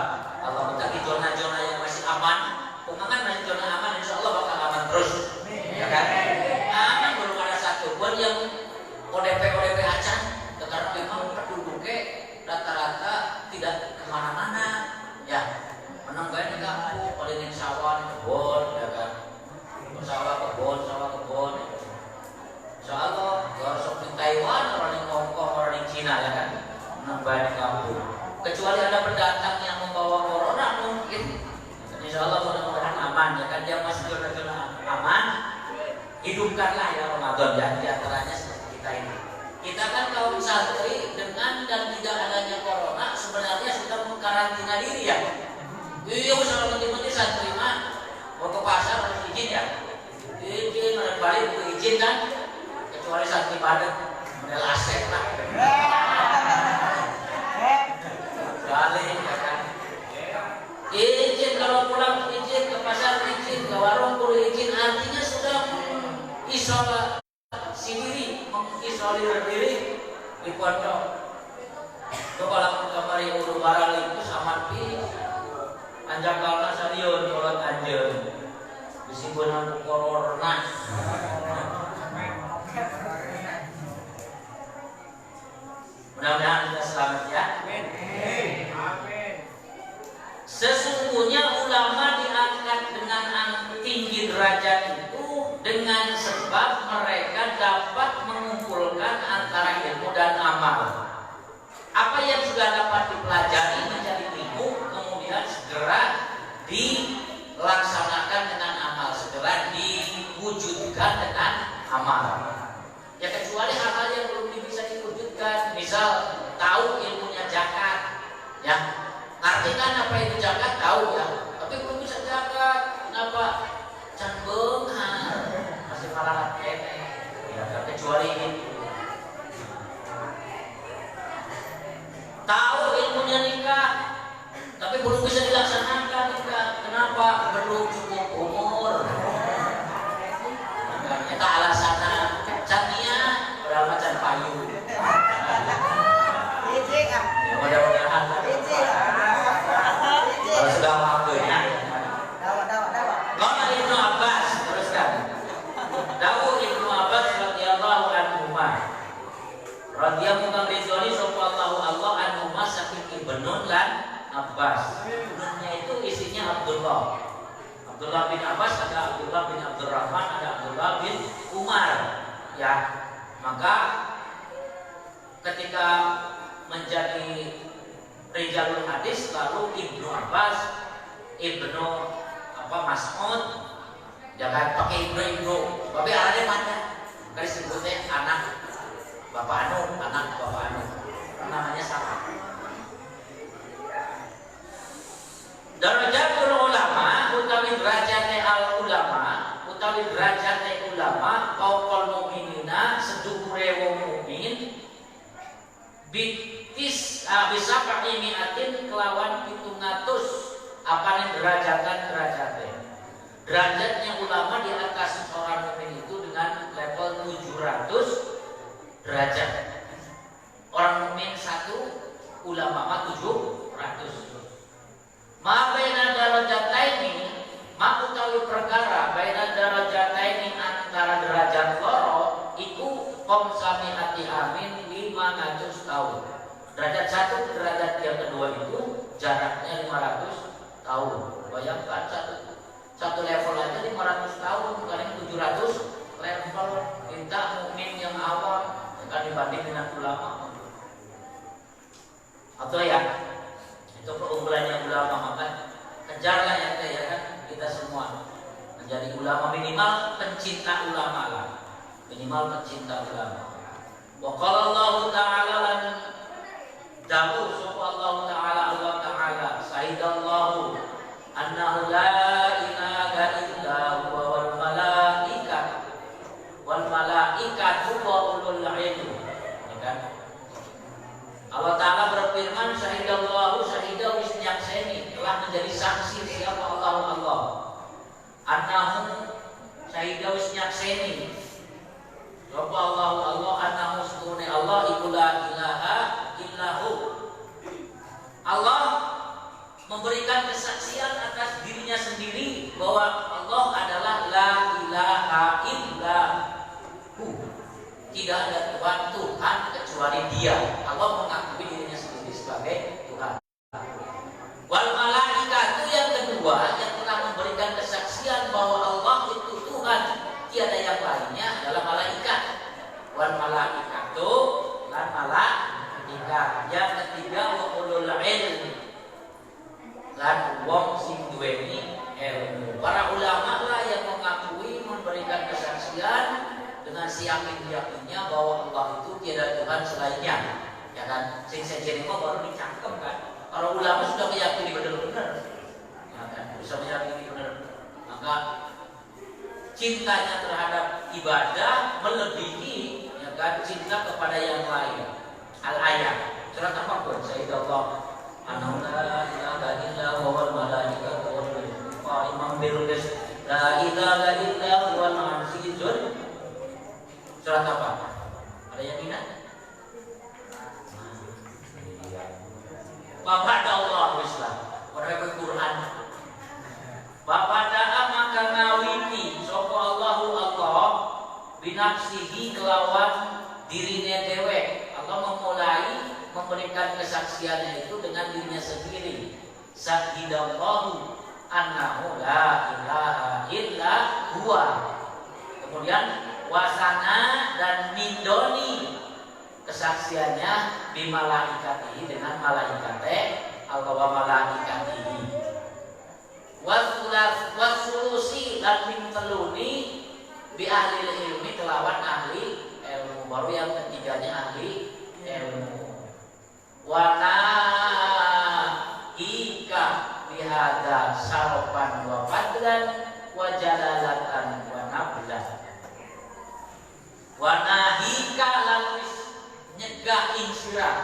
Allah kita di zona-zona yang masih aman, kan masih zona aman, insya Allah bakal aman terus, ya kan? Aman belum ada satu pun yang ODP acan, karena memang penduduknya rata-rata tidak kemana-mana, ya menang banyak di kampung, paling sawah, kebun, ya kan? Sawah kebun. Insya Allah, orang di Taiwan, orang di Hongkong, orang di Cina, ya kan? Menang banyak di kampung. Kecuali ada pendatang yang membawa corona mungkin. Insya Allah mudah-mudahan aman, ya kan? Dia masih zona-zona aman. Hidupkanlah ya Ramadan, ya diantaranya seperti kita ini. Kita kan kaum santri dengan dan tidak adanya corona sebenarnya sudah mengkarantina diri ya. Iya, usaha penting-penting santri mah mau ke pasar harus izin ya. Izin, ada balik butuh izin kan. Kecuali santri padat, model aset lah. Balik ya kan. Izin kalau pulang izin, ke pasar izin, ke warung perlu izin, artinya sudah isolasi diri, mengisolir diri di pondok. Itu kalau kemarin urut barang itu sama pi anjak kalna sariun kolot anjeun disinggunan corona. Mudah-mudahan kita selamat ya. Amin. Sesungguhnya ulama diangkat dengan tinggi derajat itu dengan sebab mereka dapat mengumpulkan antara ilmu dan amal. Apa yang sudah dapat dipelajari menjadi ilmu, kemudian segera dilaksanakan dengan amal, segera diwujudkan dengan amal. Ya kecuali hal-hal yang belum bisa diwujudkan, misal tahu ilmunya zakat, ya ngerti kan apa itu zakat, tahu ya, tapi belum bisa zakat, kenapa? Can beunghar, masih malah ya kecuali itu. Tahu ilmunya nikah, tapi belum bisa dilaksanakan nikah. Kenapa? Belum cukup umur. Kita alasannya cannya berapa can payu. Ya mudah-mudahan kalau sudah waktunya. Qala Ibnu Abbas, teruskan. Dawu Ibnu Abbas radhiyallahu anhu. Radhiyallahu kang ridhoni sapa Allah anhu saking Ibnu lan Abbas. Ibnunya itu isinya Abdullah bin Abbas, ada Abdullah bin Abdurrahman, ada Abdullah bin Umar. Ya, maka ketika menjadi rijalul hadis lalu Ibnu Abbas, Ibnu Mas'ud, jangan pakai Ibnu, tapi arahnya mana? Kan disebutnya anak bapak anu, namanya sama. Darajatul ulama utawi derajate al ulama utawi derajate ulama qaul mukminina sedhuwure wong mukmin bisa pakai miatin kelawan 700 apane derajatnya. Derajatnya ulama di atas seorang mukmin itu dengan level 700 derajat. Orang mukmin satu, ulama mah 700. Ma baina darajataini, ma utawi perkara baina darajataini antara derajat loro iku qomsami ati amin 500 tahun. Derajat satu ke derajat yang kedua itu jaraknya 500 tahun. Bayangkan satu level aja 500 tahun, bukan 700 level. Kita mukmin yang awam akan dibanding dengan ulama. Atau ya, itu keunggulannya ulama, maka kejarlah ya kan kita semua menjadi ulama, minimal pencinta ulama lah, minimal pencinta ulama. Wa qala Allah Ta'ala lan dawu sapa Allah Ta'ala sayyidallahu annahu la ilaha illa huwa wal malaikatu wa ulul ilmi, ya kan? Allah Ta'ala berfirman syahidallahu syahidah wis nyakseni, telah menjadi saksi siapa Allah annahu syahidah wis nyakseni sapa Allah annahu sunne tidak ada Tuhan kecuali Dia. Allah mengakui dirinya sendiri sebagai Tuhan. Wal malaikatu yang kedua yang telah memberikan kesaksian bahwa Allah itu Tuhan, tiada yang lainnya adalah malaikat. Wal malaikatu lan malaikat. Yang ketiga wa ulul ilmi lan wong sing duweni ilmu. Para ulama lah yang mengakui memberikan kesaksian dengan siyakin-yakinnya bahwa Allah itu tiada Tuhan selainnya. Ya kan, sing sejen baru dicangkem kan. Para ulama sudah meyakini benar-benar, ya kan, bisa meyakini benar. Maka cintanya terhadap ibadah melebihi, ya kan, cinta kepada yang lain. Al-ayat surat apapun, Sayyidullah Anahu la ilaha illa huwal malaikatu wal qa'iman bil qist la ilaha illa huwal azizul. Surat apa? Ada yang ingat? Bapak Allah Islam, orang Quran. Bapak daa maka ngawiti sopo Allahu Allah binafsihi kelawan dirinya dewe. Allah memulai memberikan kesaksiannya itu dengan dirinya sendiri. Syahidallahu annahu la ilaha illa huwa. Kemudian wasana dan mindoni kesaksiannya bimalaikatihi dengan malaikate atau malaikatihi wasulusi dan minteluni bi ahli ilmi kelawan ahli ilmu. Baru yang ketiganya ahli ilmu. Wana ika bihada saropan wa fadlan wa jalalatan wa nablan. Wana hika lalu nyegah insirah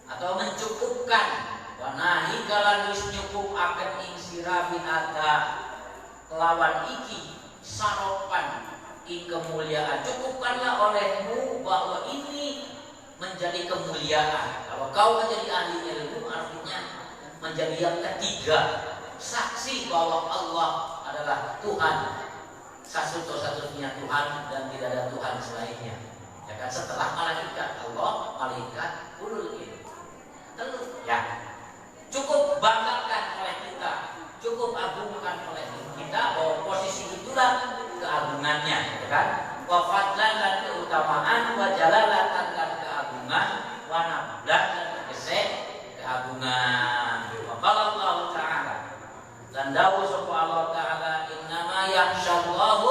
atau mencukupkan. Wanahi kalan wis nyukup akan insirah binata kelawan iki saropan i kemuliaan. Cukupkanlah olehmu bahwa ini menjadi kemuliaan. Kalau kau menjadi ahli ilmu artinya menjadi yang ketiga, saksi bahwa Allah adalah Tuhan, satu-satunya Tuhan dan tidak ada Tuhan selainnya. Ya kan, setelah malaikat Allah, malaikat ulul ilmi. Tentu ya, cukup banggakan oleh kita, cukup agungkan oleh kita bahwa posisi itulah keagungannya, ya kan? Wa fadlan dan keutamaan, wa jalalatan dan keagungan, wa nablan dan tegese keagungan. Wa qala Allah Ta'ala, dan dawuh sapa Allah Ta'ala, innama yakhsyallahu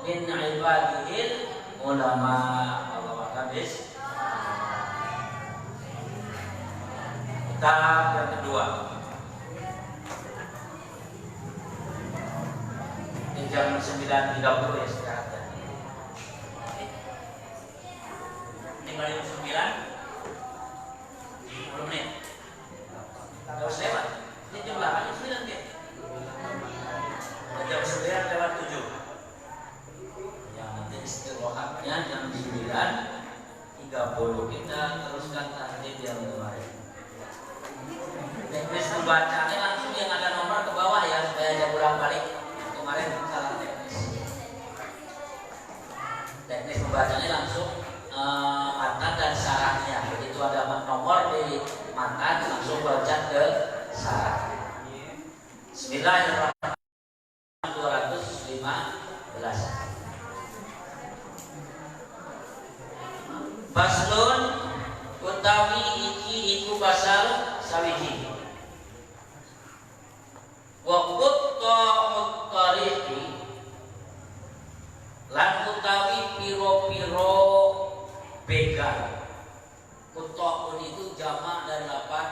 min ibadihil ulama. Habis. Tahap yang kedua. Ini jam 9.30 ya sekarang. Ini baru jam 9. 10 menit. Gak usah lewat. Ini jam 8, jam 9 ya. Jam 9 lewat 7. Ya nanti istirahatnya jam 9.30 kita teruskan tahdir yang kemarin. Teknis membacanya langsung yang ada nomor ke bawah ya supaya dia pulang balik. Kemarin salah teknis. Teknis membacanya langsung matan dan syaratnya. Begitu ada nomor di matan langsung baca ke syarat. Bismillahirrahmanirrahim. 215. Faslun utawi iki iku pasal sawiji. Wa qutta muttariqi lan utawi piro-piro begal. Qutta itu jamak dari lapan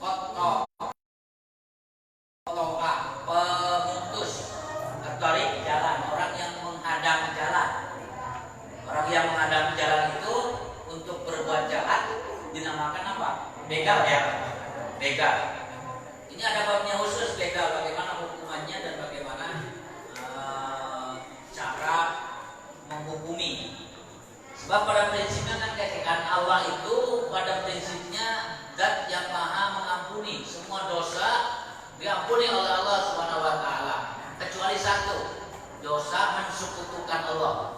qatta. Qatta pemutus. Tariq jalan, orang yang menghadang jalan. Orang yang menghadang jalan itu untuk berbuat jahat dinamakan apa? Begal ya, begal. Ini ada babnya khusus begal, bagaimana hukumannya dan bagaimana cara menghukumi. Sebab pada prinsipnya kan katakan Allah itu pada prinsipnya zat yang maha mengampuni semua dosa, diampuni oleh Allah Subhanahu wa taala kecuali satu, dosa mensekutukan Allah.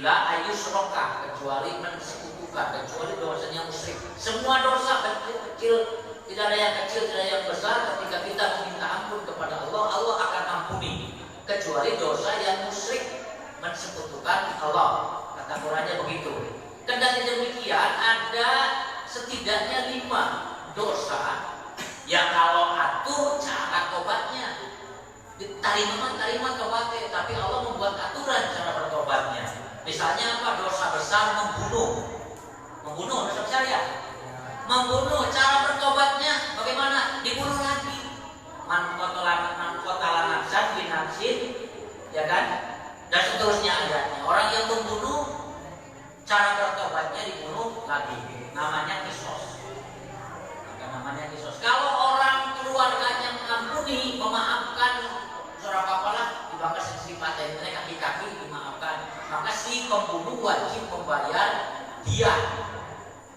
illa ayusroka, kecuali mensekutukan, kecuali dosanya musyrik. Semua dosa kecil, tidak ada yang kecil, tidak ada yang besar. Ketika kita meminta ampun kepada Allah, Allah akan ampuni, kecuali dosa yang musyrik, mensekutukan Allah. Kata Qurannya begitu. Kendati demikian, ada setidaknya 5 dosa yang kalau atur cara tobatnya terima tobatnya, tapi Allah membuat aturan cara bertobatnya. Misalnya apa? Dosa besar membunuh dosa besar ya. Membunuh, cara bertobatnya bagaimana? Dibunuh lagi. Man qatala nafsan binafsin, ya kan? Dan seterusnya ayatnya. Orang yang membunuh, cara bertobatnya dibunuh lagi. Namanya kisos. Namanya kisos. Kalau orang keluarganya mengampuni, memaafkan, surah apalah dibangkas sisi paten kaki-kaki dimaafkan, maka si pembunuh wajib membayar diat,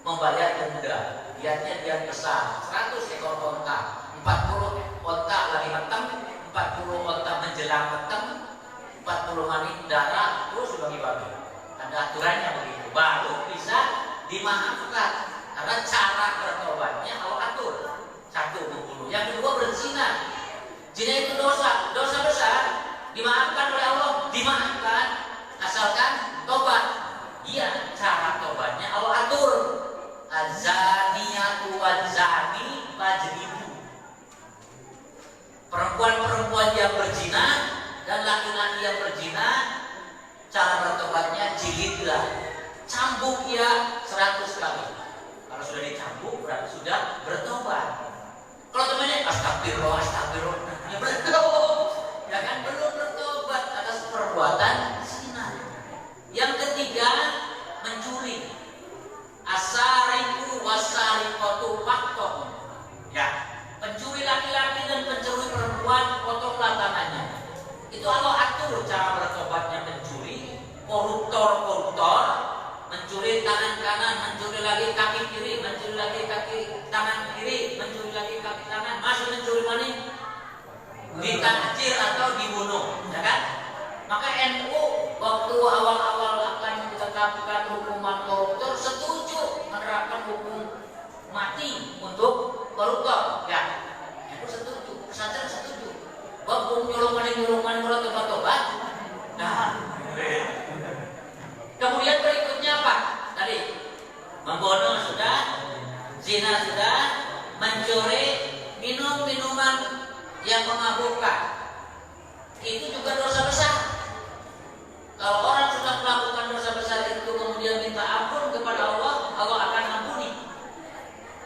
membayar denda. Diatnya diat besar, 100 ekor onta, 40 onta lagi matang, 40 onta menjelang matang, 40 mani darah, terus dibagi-bagi. Ada aturannya begitu, baru bisa dimaafkan. Karena cara bertobatnya Allah atur. 1, membunuh. Yang kedua, berzina. Zina itu dosa besar, dimaafkan oleh Allah, dimaafkan asalkan tobat. Iya, cara tobatnya Allah atur. Az-zaniyatu waz-zani fajlidu. Perempuan-perempuan yang berzina dan laki-laki yang berzina, cara bertobatnya jilidlah, cambuk ya 100 kali. Kalau sudah dicambuk berarti sudah bertobat. Kalau temannya astagfirullah, ya belum, ya kan belum bertobat atas perbuatan zina. Yang ketiga, mencuri. Asariku wasariqatu faqtun. Ya, pencuri laki-laki dan pencuri perempuan potonglah tangannya. Itu Allah atur cara bertobatnya mencuri. Koruptor mencuri tangan kanan, mencuri lagi kaki kiri, mencuri lagi kaki tangan kiri, mencuri lagi kaki kanan, masih mencuri mana? Ditakjir atau dibunuh, ya kan? Maka NU waktu awal-awal akan ditetapkan hukuman koruptor setuju menerapkan hukum mati untuk koruptor, ya. NU setuju, pesantren setuju. Hukum nyolong mana tobat. Nah, kemudian berikutnya apa? Tadi membunuh sudah, zina sudah, mencuri, minum minuman yang memabukkan. Itu juga dosa besar. Kalau orang sudah melakukan dosa besar itu kemudian minta ampun kepada Allah, Allah akan ampuni.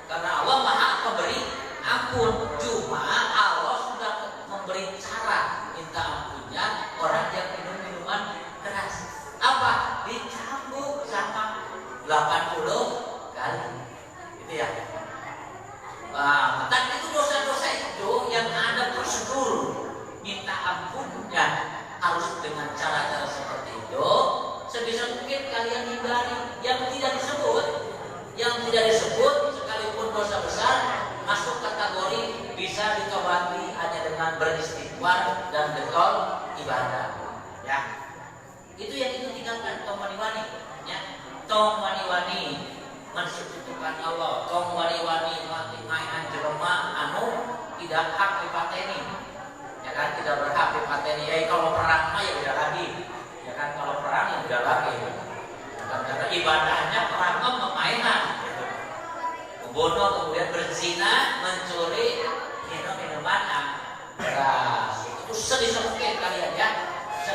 Karena Allah Maha Pemberi ampun. Cuma Allah sudah memberi cara minta ampunnya orang yang minum minuman keras. Apa? Dicambuk sama 80 kali. Gitu ya. Dan itu dosa-dosa itu yang ada prosedur minta ampunnya harus dengan cara-cara seperti itu. Sebisa mungkin kalian hindari yang tidak disebut sekalipun dosa besar masuk kategori bisa ditobati hanya dengan beristighfar dan getol ibadah. Ya. Itu yang itu tinggalkan tong wani-wani, ya. Tong wani-wani mensekutukan Allah, tong wani-wani mainan jelema anu tidak hak dipateni. Ya kan, tidak berhak dipateni. Kalau perang mah ya udah lagi. Ya kan, kalau perang ya udah lagi. Ya kan, karena ibadahnya perang mah mainan. Membunuh, kemudian berzina, mencuri, minum minuman keras. Itu sebisa mungkin kalian ya.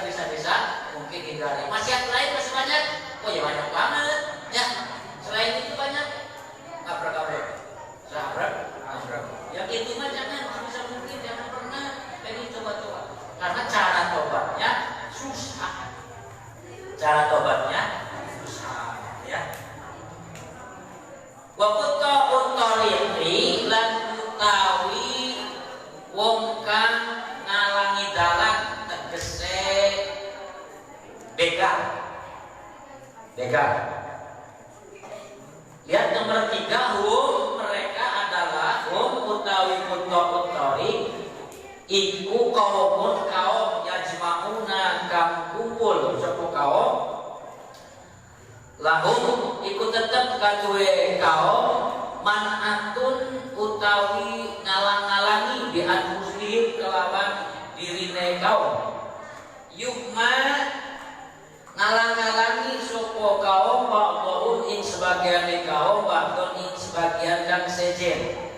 Bisa mungkin hindari. Maksiat lain masih banyak. Oh ya banyak banget. Ya. Selain itu banyak. Abrak-abrak. Yang itu mah jangan, sebisa mungkin jangan pernah pengen coba-coba. Karena cara tobatnya susah. Ya. Wa quta'ut tariqi lan utawi wong kang ngalangi dalan tegese begal. Lihat nomor 3, mereka adalah utawi utawi iku kaum yajma'una kang kumpul sapa kaum kadue kaum manatun utawi ngalang-ngalangi bi anfusihim kelawan dirine kaum yukma ngalang-ngalangi sopo kaum ba'dhum ing sebagian kaum ba'dhum ing sebagian kang sejen.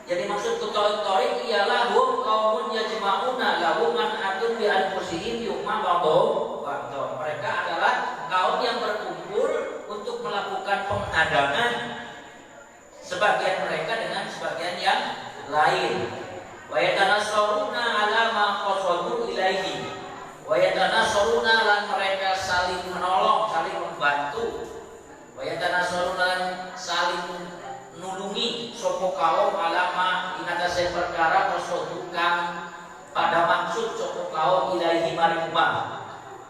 Jadi maksud kutorik ialah hum kaumun yajma'una lahum manatun bi anfusihim yukma ba'dhum. Mereka adalah kaum yang berkumpul untuk melakukan penghadangan sebagian mereka dengan sebagian yang lain. Wa yatanasaruna ala ma qasadu ilaihi. Wa yatanasaruna lan mereka saling menolong, saling membantu. Wa yatanasaruna lan saling nulungi sapa kaum ala ma ing atase perkara qasadu kang pada maksud sapa kaum ilaihi maring ma.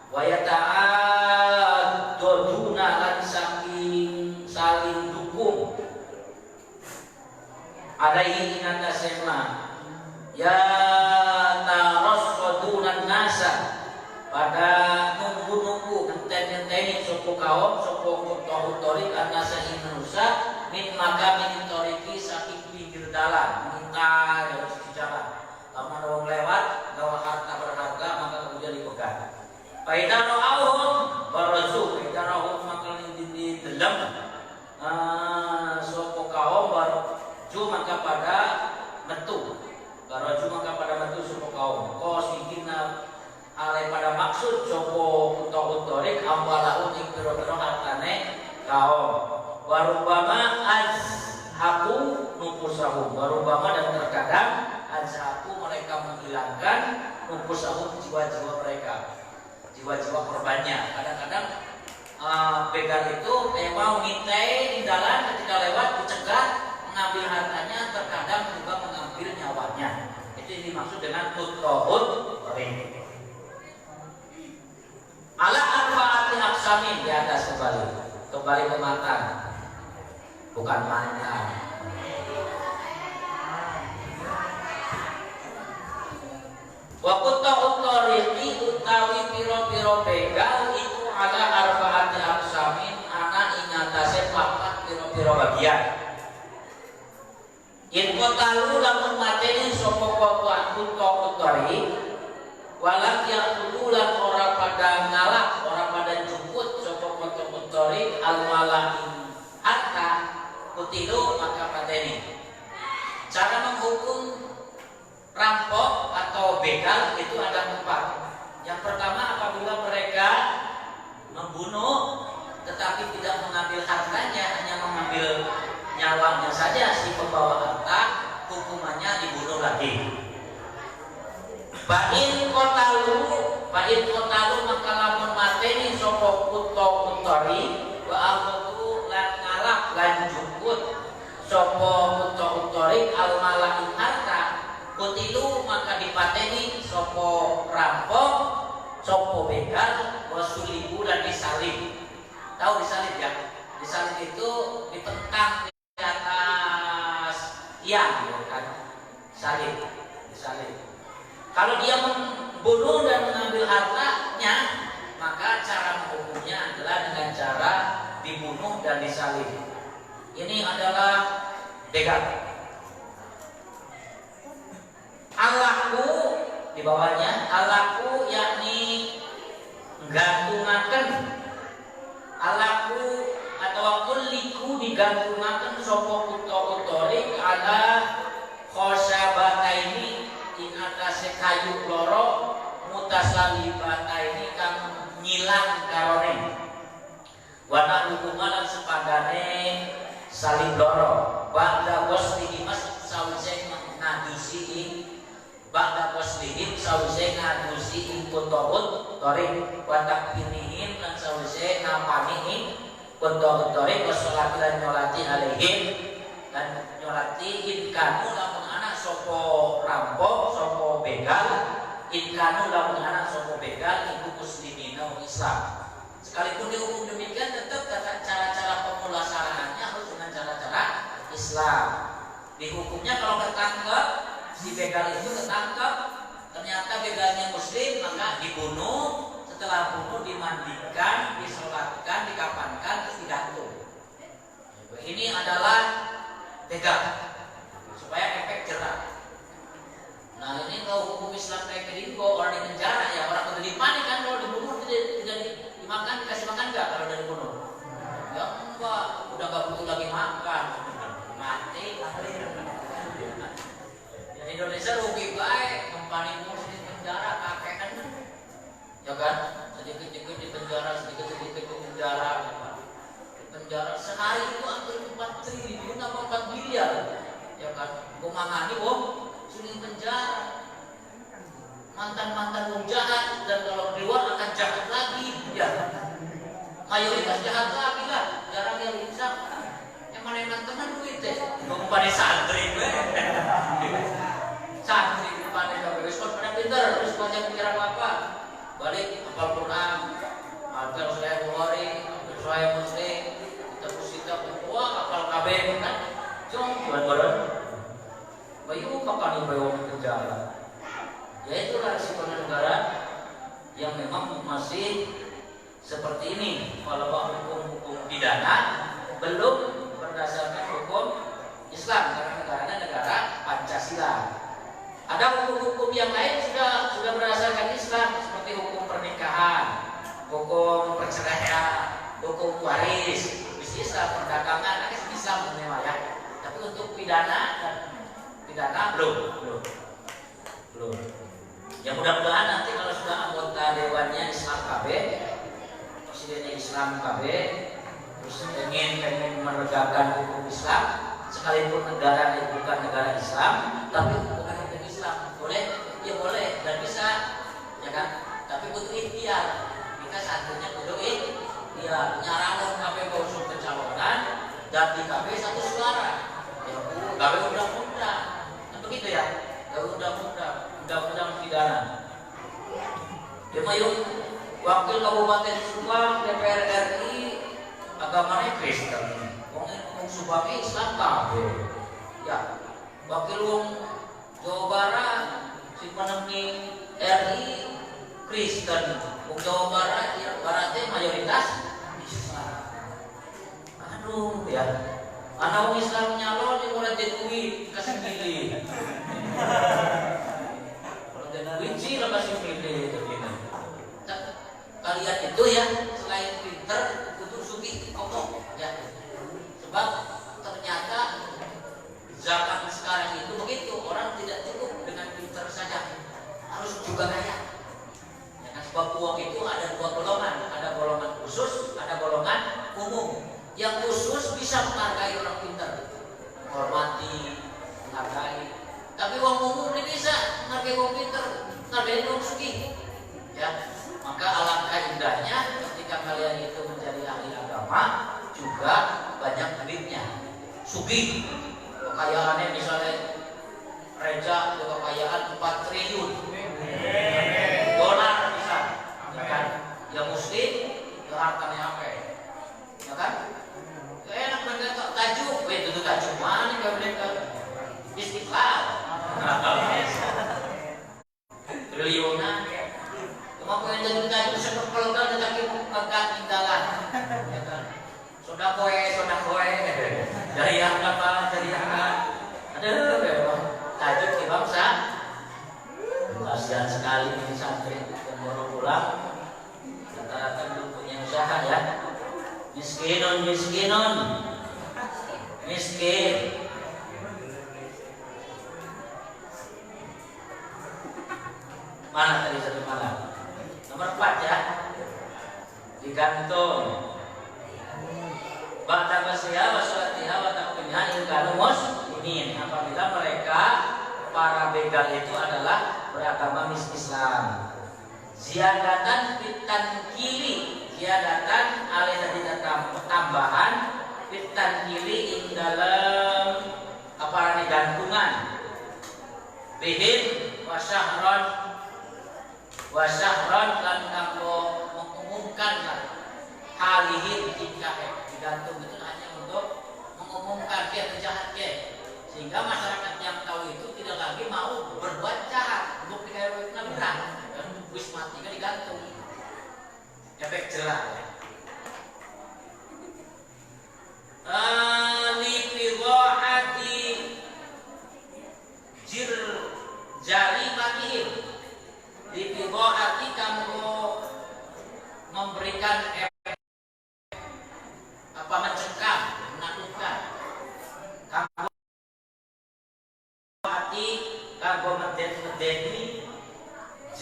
Wa yata'adduna lan saling dukung alaihi innatasema ya tarassadunan nasa pada nunggu-nunggu ngenten-ngenteni sopo kaum sopo kutorik annasa ing manusia min maka min toriki saking pinggir dalan minta harus di jalan lamun wong lewat gawa harta berharga maka kemudian dipegang faida ro'auhum barazu faida ro'auhum maka di dalam sopo kaum baraju maka pada metu baraju maka pada metu sopo kaum kosikina alai pada maksud sopo kutorik amwalahu ing pira-pira hartane kaum warubama azhaku nufusahum warubama dan terkadang azhaku mereka menghilangkan nufusahum jiwa-jiwa mereka jiwa-jiwa korbannya. Kadang-kadang begal itu mau ngintai di jalan ketika lewat dicegat mengambil hartanya, terkadang juga mengambil nyawanya. Itu yang dimaksud dengan kutohut ring. Ala arbaati aqsamin di atas kembali ke mantan, bukan mantan. Wa kutohut ring utawi piro-piro begal itu ala arbaati aqsamin ana ing atase papat piro-piro bagian. In kotalu lamun mateni sapa kutohut walam yaqulu lan ora pada ngalak ora pada jemput sapa kutohut al-malain hatta kutilu maka pateni. Cara menghukum rampok atau begal itu ada 4. Yang pertama apabila mereka membunuh tetapi tidak mengambil hartanya, hanya mengambil nyawanya saja si pembawa harta, hukumannya dibunuh lagi. Ba'in kotalu maka lamun mateni sapa kutori wa akhudhu lan ngalak lan jukut sapa kutori al-malain harta kutilu maka dipateni sopo rampok, sopo begal, wasulibu dan disalib. Tahu disalib ya? Disalib itu dipentang di atas tiang, ya kan? Salib, disalib. Kalau dia membunuh dan mengambil hartanya, maka cara menghukumnya adalah dengan cara dibunuh dan disalib. Ini adalah begal. Alaku di bawahnya alaku yakni gantungaken alaku atau kulliku digantungaken sopo kutorik ala khosabataini ing atase kayu loro mutasallibataini kang nyilang karone wana hukuman sepadane salib loro ba'da waslihi mas sawise ngadusi ing ba'da waslihim sawise ngadusi ing kutohut torik watak pinihim dan sawise napani ing kutohut torik wasolati dan nyolati alaihim dan nyolati inkanu lamun anak sopo rampok sopo begal inkanu lamun anak sopo begal iku muslimina Islam. Sekalipun dihukum demikian tetap cara-cara pemulasaraannya harus dengan cara-cara Islam. Dihukumnya kalau ketangkep si begal itu ketangkep ternyata begalnya muslim maka dibunuh, setelah bunuh dimandikan, disolatkan, dikafankan terus digantung. Indonesia rugi baik, kembali di penjara kakek kan, ya kan? Sedikit-sedikit di penjara, sedikit-sedikit di penjara, ya kan? Di penjara sehari itu hampir 4 triliun apa 4 miliar, ya kan? Kumangani wong suling penjara, mantan-mantan wong jahat, dan kalau keluar akan jahat lagi, ya. Mayoritas jahat lagi lah, jarang yang insaf. Yang mana yang teman duit deh, kumpani santri gue. Santri kumpani gak berespon, pada pinter, terus baca pikiran apa? Balik hafal Quran, hafal Sahih Bukhari, hafal Sahih Muslim, kita wah hafal KB kan? Cuma buat bayu kapan bayu penjara? Ya itulah risiko negara yang memang masih seperti ini. Kalau hukum pidana belum berdasarkan hukum Islam, karena negaranya negara Pancasila. Ada hukum-hukum yang lain sudah berdasarkan Islam, seperti hukum pernikahan, hukum perceraian, hukum waris, bisnis, perdagangan, bisa menerima ya. Tapi untuk pidana belum. Ya mudah-mudahan nanti kalau sudah anggota dewannya Islam KB, presidennya Islam KB, terus pengen menegakkan hukum Islam, sekalipun negara yang bukan negara Islam, tapi bukan hukum Islam, boleh, ya boleh dan bisa, ya kan? Tapi butuh ikhtiar. Kita satunya butuh ikhtiar. Nyarang KB usul pencalonan dan di KB satu suara. Ya KB undang-undang, kan begitu ya? KB undang-undang pidana. Ya mayung Wakil Kabupaten Subang DPR RI agamanya Kristen. Wong Subang Islam kabeh. Ya, wakil wong Jawa Barat si penemni RI Kristen. Wong Jawa Barat ya baratnya mayoritas Islam. Aduh ya. Anak wong Islam nyalon yang mulai duit kasih pilih. Kalau duit sih lah kasih pilih gitu. Kalian itu ya selain pinter butuh sugih ngomong ya, sebab ternyata zaman sekarang itu begitu, orang tidak cukup dengan pinter saja, harus juga kaya ya kan? Sebab uang itu ada 2 golongan, ada golongan khusus, ada golongan umum. Yang khusus bisa menghargai orang pinter, menghormati, menghargai. Tapi uang umum ini bisa menghargai orang pinter, menghargai orang sugih ya. Maka alangkah indahnya ketika kalian itu menjadi ahli agama juga banyak duitnya, sugih, kekayaannya misalnya Reja kekayaan 4 triliun dolar bisa, ya kan? Yang muslim, ya hartanya apa ya kan? Enak mereka tajuk, itu tajuk mana nih mereka? Istiqlal, triliunan. Mau yang jadi tajuk sepak pelogan tetapi pegang tinggalan, ya kan? Soda koe, dari yang apa, dari yang aduh, tajuk di bangsa. Kasihan sekali ini santri yang baru pulang, rata-rata belum punya usaha ya. Miskin. Mana tadi satu malam? Nomor 4 ya, digantung. Ba'da basyiha wa salatiha wa taqwimiha in kanu muslimin. Apabila mereka para begal itu adalah beragama Islam. Ziyadatan fitan kiri, ziyadatan alih tadi tambahan fitan kiri ing dalam apa gantungan. Bihim wasyahron lan kanggo mengumumkan halihin tingkah digantung itu hanya untuk mengumumkan dia jahat dia, sehingga masyarakat yang tahu itu tidak lagi mau berbuat jahat. Bukti kayak nabrak dan wis mati kan digantung, efek jerah ya. Li fidha'ati jari matihim, di hati kamu memberikan apa mencegah, menakutkan. Kamu hati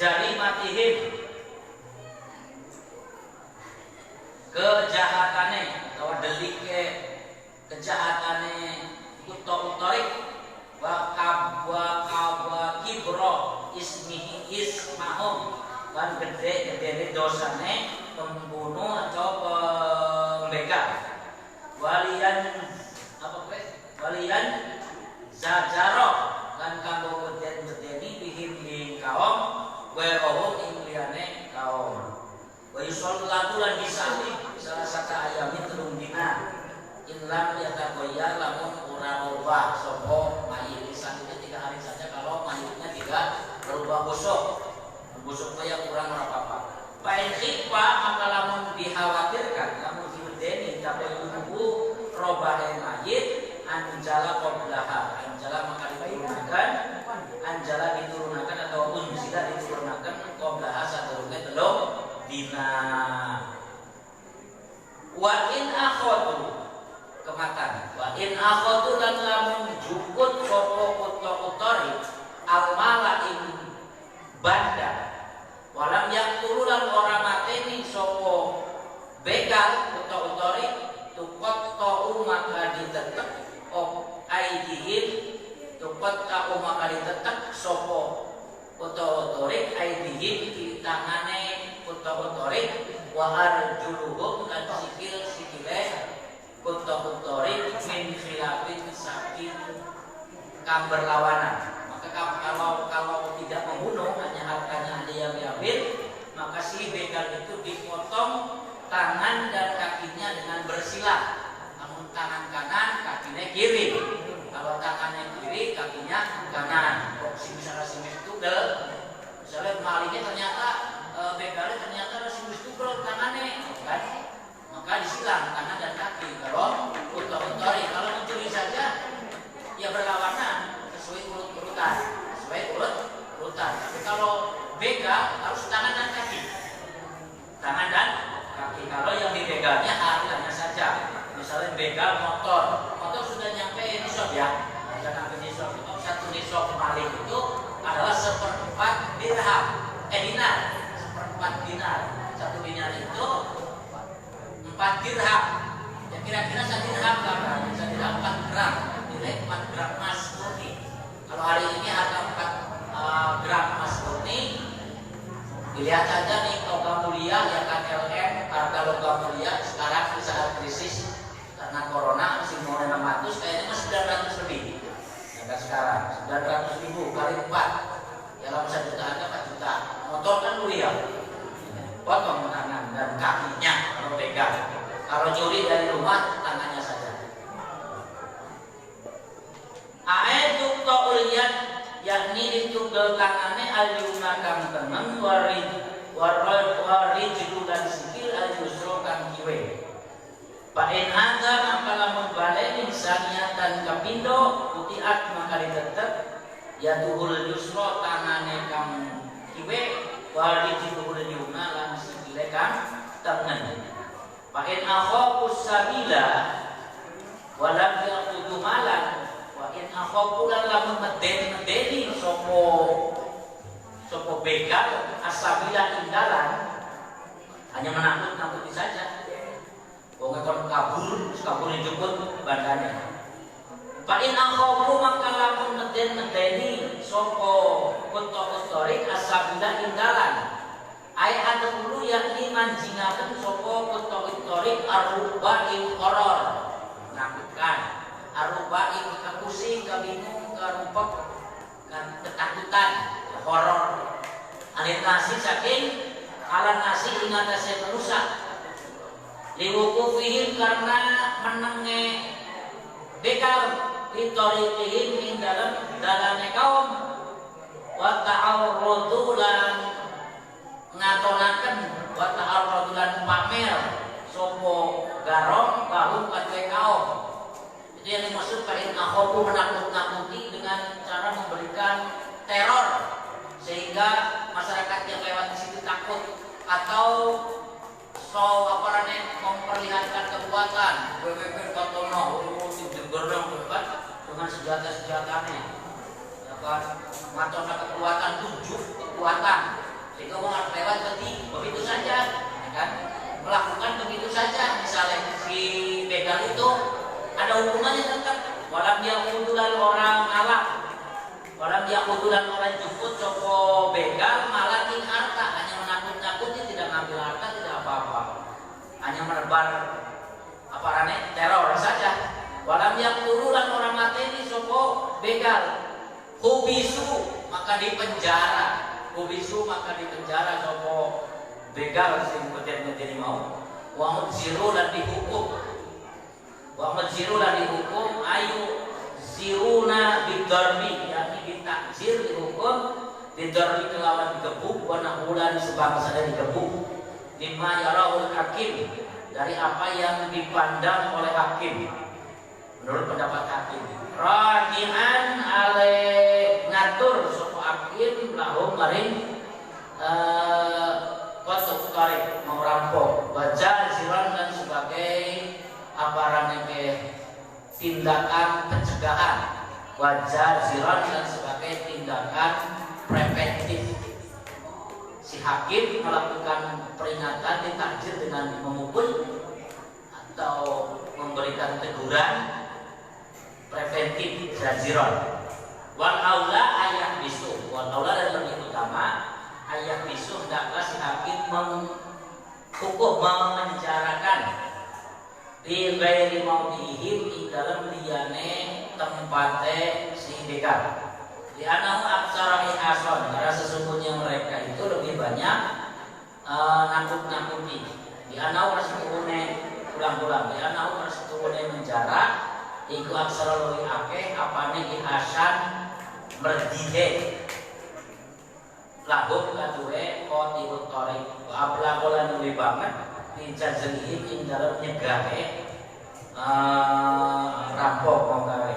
jarimatihim, kejahatane atau delike kejahatane utorik wa kibro ismahum, kan gede dosane pembunuh atau pembegal. Walian zajaro kan kanggo beden-bedeni bihim ing kaum werohum ing liyane kaum. Wa yusallatu lan disali salah satu ayami telung dina inlam yatakoya lamun ora robah sapa mayit. Misalnya 3 hari saja kalau mayitnya tidak berubah busuk kayak kurang apa-apa. Pain khifa maka lamun dikhawatirkan lamun dibedeni tapi ibu robah mayit anjala qoblaha, anjala maka diturunkan atau unzila diturunkan qoblaha sadurunge telung dina. Wa in akhadu kematan, wa in akhadu lan lamun jukut sapa utori almala ing banda walam yaqtululan ora mateni sapa begal utori tukot tau maka ditetek aidihim, tukot tau maka ditetek sopo utorik aidihim di tangane utorik wa arjuluhum dan sikile utorik min khilafin saking kang berlawanan. Maka kalau tidak membunuh hanya hartanya ada yang diambil, maka si begal itu dipotong tangan dan kakinya dengan bersilah. Namun tangan kanan, kakinya kiri. Kalau tangannya kiri, kakinya kanan. Kok misalnya tugel, misalnya malingnya ternyata begalnya ternyata tugel tangannya, kan? Maka disilang tangan dan kaki. Kalau utori, kalau mencuri saja, ya berlawanan sesuai urut-urutan, Tapi kalau begal harus tangan dan kaki. Tangan dan kaki. Kalau yang dibegalnya harganya saja. Misalnya begal motor sudah nyampe nisab ya. Sudah nyampe nisab itu 1 nisab maling itu adalah 1/4 dinar. 1/4 dinar. 1 dinar itu 4 dirham. Ya kira-kira 1 dirham berapa? 1 dirham 4 gram. Nilai 4 gram emas murni. Kalau hari ini harga 4 gram emas murni, dilihat aja nih logam mulia ya KLM, harga logam mulia sekarang di saat krisis karena corona masih mau 600, kayaknya masih 900 lebih. Harga sekarang 900.000 kali 4, ya kalau 1 juta ada 4 juta. Motor kan mulia, potong tangan dan kakinya kalau pegang. Kalau nyuri dari rumah tangannya saja. Aetuk ta'uliyat yakni ditunggal tangannya al-yumna kang teneng warijlu dan sikil al-yusro kang kiwe. Pain anda maka lamun baleni saniatan kapindo utiat maka ditetep ya tuhul yusro tangannya kang kiwe warijlu yumna lan sikile kang tengen. Pain akhofus sabila walam yaqudu malan wa in akhafu lan lamun medeni sopo begal asabila indalan hanya menakut-nakuti saja. Wong kon kabur dijemput bandane. Fa in akhafu maka lamun medeni sopo utorik asabila indalan ai ada dulu yakni manjingaken sopo utorik aruba ing horor menakutkan. Aruba ing kepusing, kebingung, kerupek, ketakutan, horor. Alin nasi saking alan nasi ingatase merusak. Liwukufihim karena menenge bekal litorikihim ing dalane kaum wa ta'arrudu lan ngatonaken wa ta'arrudu lan pamer sopo garong bahum kadhe kaum. Jadi yang dimaksud paling akhofu menakut-nakuti dengan cara memberikan teror sehingga masyarakat yang lewat di situ takut atau memperlihatkan kekuatan BPP Kotono dengan senjata-senjatanya ya kan, macamnya kekuatan, tujuh kekuatan Jika mau lewat begitu saja, ya kan? Melakukan begitu saja. Misalnya si begal itu ada hukumannya tetap. Walam dia kudulan orang alak, walam dia kudulan orang juput sopo begal malakin harta, hanya menakut-nakuti, tidak ngambil harta, tidak apa-apa, hanya menebar apa rane teror saja. Walam dia kudulan orang mateni sopo begal, hubisu maka dipenjara. Kubisu maka dipenjara sopo begal sing menjadi mau. Wa mudziru lan dihukum. Wa mudziru lan dihukum ayu ziruna bidarbi, yakni ditakzir dihukum bidarbi kelawan digebuk wa nahulan sebangsa dari digebuk. Mimma yarahul hakim, dari apa yang dipandang oleh hakim. Menurut pendapat hakim. Rajihan ale ngatur sopo hakim lahum maring kotok tarik mau rampok, wajah siran dan sebagai aparan ke tindakan pencegahan, wajah siran dan sebagai tindakan preventif. Si hakim melakukan peringatan ditakjir dengan memukul atau memberikan teguran preventif zaziran. Wal aula ayat bisu, wal aula dan lebih utama ayat bisu hendaklah si hakim menghukum, memenjarakan di ghairi maudihim di dalam liyane tempate si begal. Di anahu aksara ihason, karena sesungguhnya mereka itu lebih banyak nakut-nakuti. Di anahu rasulune ulang-ulang, di anahu rasulune menjara iku aksara luwih akeh apane ihasan merdihe lagu kaduwe qotibut tarik wa ablagolan luwih banget dijazlihim ing dalam nyegahe rampok monggawe.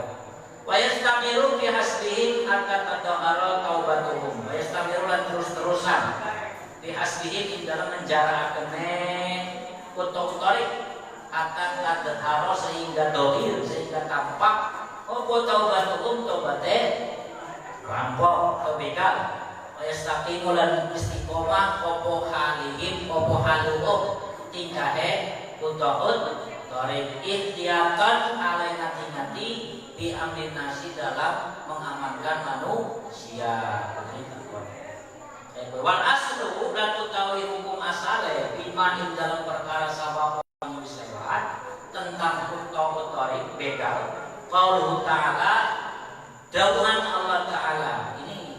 Wa yastamiru fi hasbihim hatta tatahara taubatuhum. Wa yastamiru lan terus-terusan fi hasbihim ing dalam menjarakne kutuk tarik hatta tatahara sehingga dohir, sehingga tampak apa taubatuhum taubate rampok atau begal. Wa yastaqimu lan istiqomah apa halihim apa haluhum tingkahe kutuk tarik ihtiyatan alai nati-nati di amrin nasi dalam mengamankan manusia. Wal aslu dan utawi hukum asale bima ing dalam perkara sabab muslimat tentang hukum tarik begal. Qauluhu ta'ala, dawuhan Allah Ta'ala ini,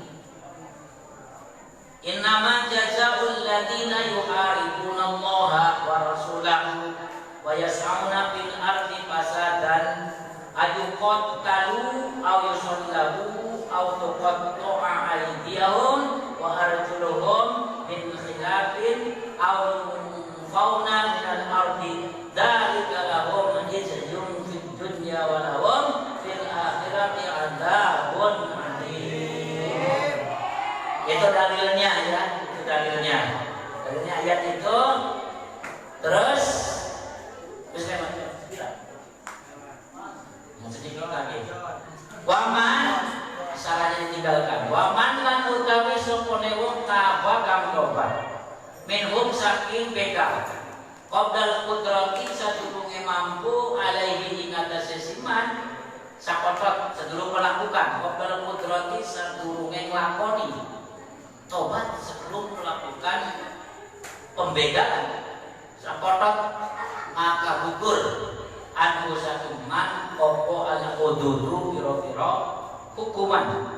innama jazaa'ul ladzina yuharibuna Allah wa rasulahu wa yas'auna fil ardi fasadan ayuqattalu aw yusallabu aw tuqatta'a aydiyahum wa arjuluhum min khilafin aw yunfauna minal ardi dzalika lahum khizyun fid dunya wa lahum fil akhirati adzabun adzim. Itu dalilnya ya, itu dalilnya. Dalilnya ayat itu. Terus sedikit lagi. Waman salahnya ditinggalkan. Waman lan utawi sopone wong kaba kang tobat. Minhum saking begal. Qabdal qudrati sadurunge mampu alaihi ing atase siman sakotot sedurung melakukan. Qabdal qudrati sadurunge nglakoni. Tobat sebelum melakukan pembegalan. Sakotot maka gugur anhu satuman opo ala uduru piro-piro hukuman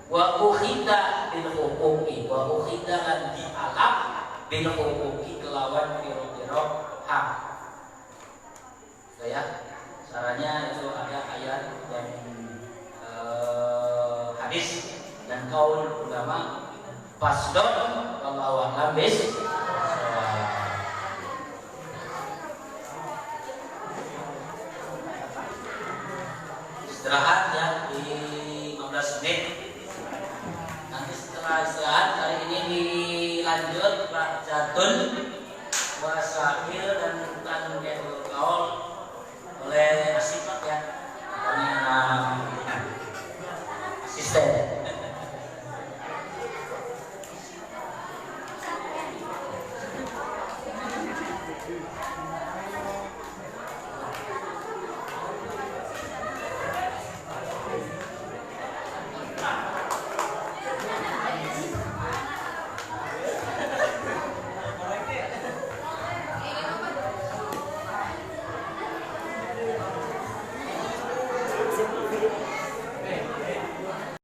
wa ukhida bil hukuki wa ukhida lan dialap bil hukuki kelawan piro-piro hak. Ya, caranya itu ada ayat dan hadis dan kaul ulama fasdon wallahu a'lam bis. Istirahat ya di 15 menit. Nanti setelah istirahat hari ini dilanjut Pak Jatun